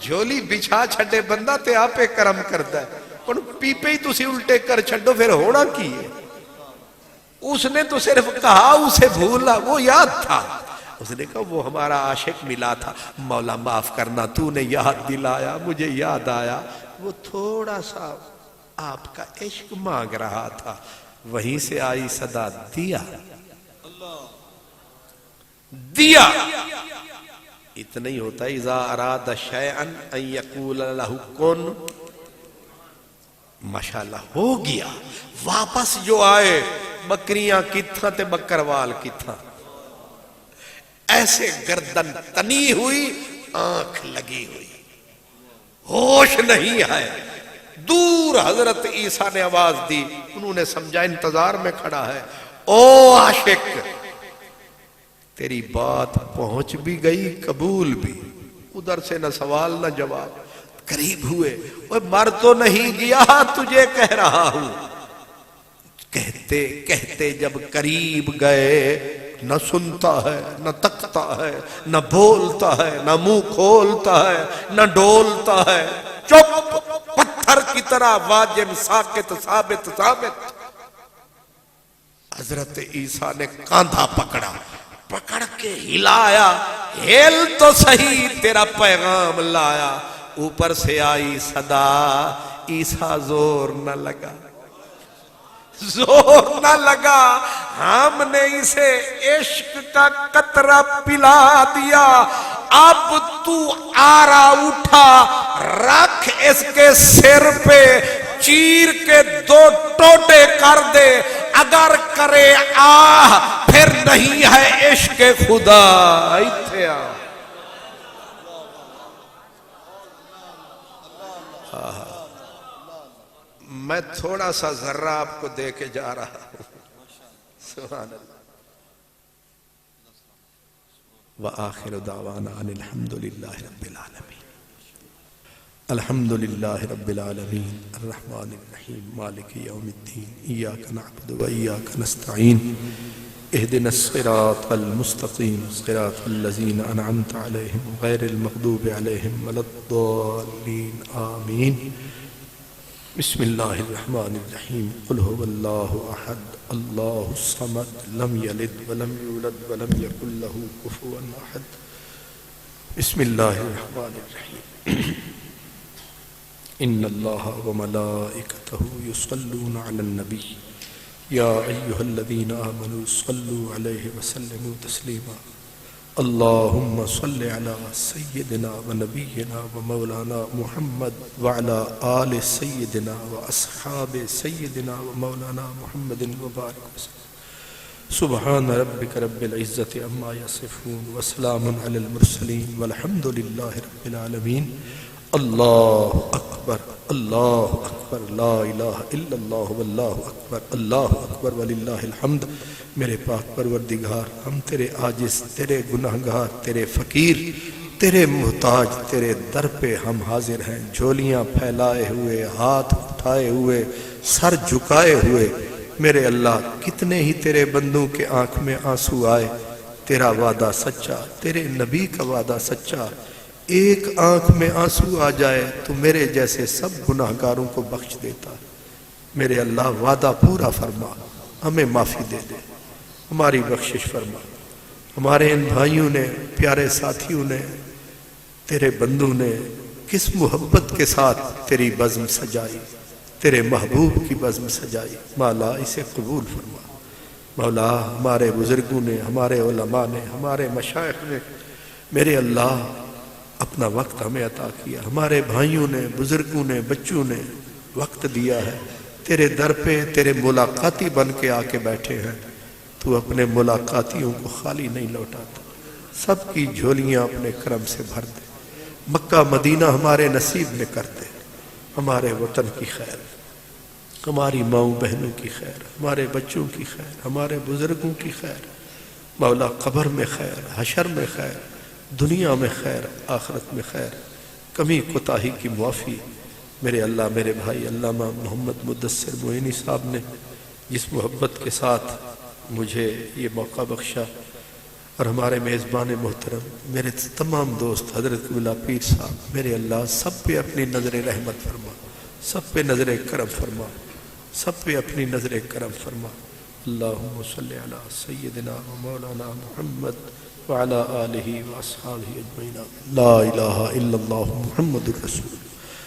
جھولی بچھا چھڑے بندہ تے آپے کرم کرتا ہے، اور پیپے ہی تسی الٹے کر چھڑو پھر ہونا کی ہے۔ اس نے تو صرف کہا اسے بھولا، وہ یاد تھا۔ اس نے کہا وہ ہمارا عاشق ملا تھا، مولا معاف کرنا تو نے یاد دلایا، مجھے یاد آیا وہ تھوڑا سا آپ کا عشق مانگ رہا تھا۔ وہیں سے آئی صدا دیا دیا۔ اتنا ہی ہوتا ہے اذا اراد شیئا ان یقول لہ کن، ماشاءاللہ ہو گیا۔ واپس جو آئے بکریاں کتھاں تے بکروال کتھاں، ایسے گردن تنی ہوئی، آنکھ لگی ہوئی، ہوش نہیں ہے۔ دور حضرت عیسیٰ نے آواز دی، انہوں نے سمجھا انتظار میں کھڑا ہے۔ او عاشق تیری بات پہنچ بھی گئی، قبول بھی، ادھر سے نہ سوال نہ جواب۔ قریب ہوئے، اوہ مر تو نہیں گیا، تجھے کہہ رہا ہوں۔ کہتے کہتے جب قریب گئے، نہ سنتا ہے نہ تکتا ہے نہ بولتا ہے نہ منہ کھولتا ہے نہ ڈولتا ہے، چپ، پتھر پتھر کی طرح واجب ساکت ثابت ثابت۔ حضرت عیسیٰ نے کاندھا پکڑا، پکڑ کے ہلایا، ہل تو صحیح تیرا پیغام لایا۔ اوپر سے آئی صدا، عیسیٰ زور نہ لگا، زور نہ لگا، ہم نے اسے عشق کا قطرہ پلا دیا۔ اب تو آرا اٹھا، رکھ اس کے سر پہ، چیر کے 2 ٹوٹے کر دے، اگر کرے آہ پھر نہیں ہے عشق خدا۔ ایتھے آ میں تھوڑا سا ذرہ آپ کو دے کے جا رہا ہوں۔ سبحان اللہ۔ وآخر دعوانا ان الحمدللہ رب العالمین۔ الحمدللہ رب العالمین الرحمن الرحیم مالک یوم الدین ایاک نعبد و ایاک نستعین اہدنا الصراط المستقیم صراط الذین انعمت علیہم غیر المغضوب علیہم ولا الضالین آمین۔ بسم اللہ الرحمن الرحیم قل هو اللہ احد اللہ الصمد لم یلد ولم یولد ولم یکن له کفوا احد۔ بسم اللہ الرحمن الرحیم ان اللہ وملائکتہ یصلون علی النبی یا ایہا الذین آمنوا صلوا علیہ وسلموا تسلیما۔ اللہم صل علی سیدنا و نبینا و مولانا محمد وعلی آل سیدنا و اصحاب سیدنا و مولانا محمد وبارک وسلم۔ سبحان ربک رب العزت عما یصفون وسلام علی المرسلین والحمد للہ رب العالمین۔ اللہ اکبر اللہ اکبر لا الہ الا اللہ واللہ اکبر اللہ اکبر وللہ الحمد۔ میرے پاک پروردگار، ہم تیرے عاجز، تیرے گناہگار، تیرے فقیر، تیرے محتاج، تیرے در پہ ہم حاضر ہیں، جھولیاں پھیلائے ہوئے، ہاتھ اٹھائے ہوئے، سر جھکائے ہوئے۔ میرے اللہ، کتنے ہی تیرے بندوں کے آنکھ میں آنسو آئے، تیرا وعدہ سچا، تیرے نبی کا وعدہ سچا۔ ایک آنکھ میں آنسو آ جائے تو میرے جیسے سب گناہگاروں کو بخش دیتا۔ میرے اللہ، وعدہ پورا فرما، ہمیں معافی دے دے، ہماری بخشش فرما۔ ہمارے ان بھائیوں نے، پیارے ساتھیوں نے، تیرے بندوں نے کس محبت کے ساتھ تیری بزم سجائی، تیرے محبوب کی بزم سجائی، مولا اسے قبول فرما۔ مولا، ہمارے بزرگوں نے، ہمارے علماء نے، ہمارے مشائخ نے، میرے اللہ اپنا وقت ہمیں عطا کیا، ہمارے بھائیوں نے، بزرگوں نے، بچوں نے وقت دیا ہے، تیرے در پہ تیرے ملاقاتی بن کے آ کے بیٹھے ہیں۔ تو اپنے ملاقاتیوں کو خالی نہیں لوٹاتا، سب کی جھولیاں اپنے کرم سے بھر دے۔ مکہ مدینہ ہمارے نصیب میں کر دے، ہمارے وطن کی خیر، ہماری ماؤں بہنوں کی خیر، ہمارے بچوں کی خیر، ہمارے بزرگوں کی خیر۔ مولا، قبر میں خیر، حشر میں خیر، دنیا میں خیر، آخرت میں خیر، کمی کوتاہی کی معافی۔ میرے اللہ، میرے بھائی علامہ محمد مدثر معینی صاحب نے جس محبت کے ساتھ مجھے یہ موقع بخشا، اور ہمارے میزبان محترم میرے تمام دوست حضرت قبلہ پیر صاحب، میرے اللہ سب پہ اپنی نظر رحمت فرما، سب پہ نظر کرم فرما، سب پہ اپنی نظر کرم فرما۔ اللہم صلی علی سیدنا و مولانا محمد وعلی آلہ و اصحابہ اجمعین۔ لا الہ الا اللہ محمد الرسول۔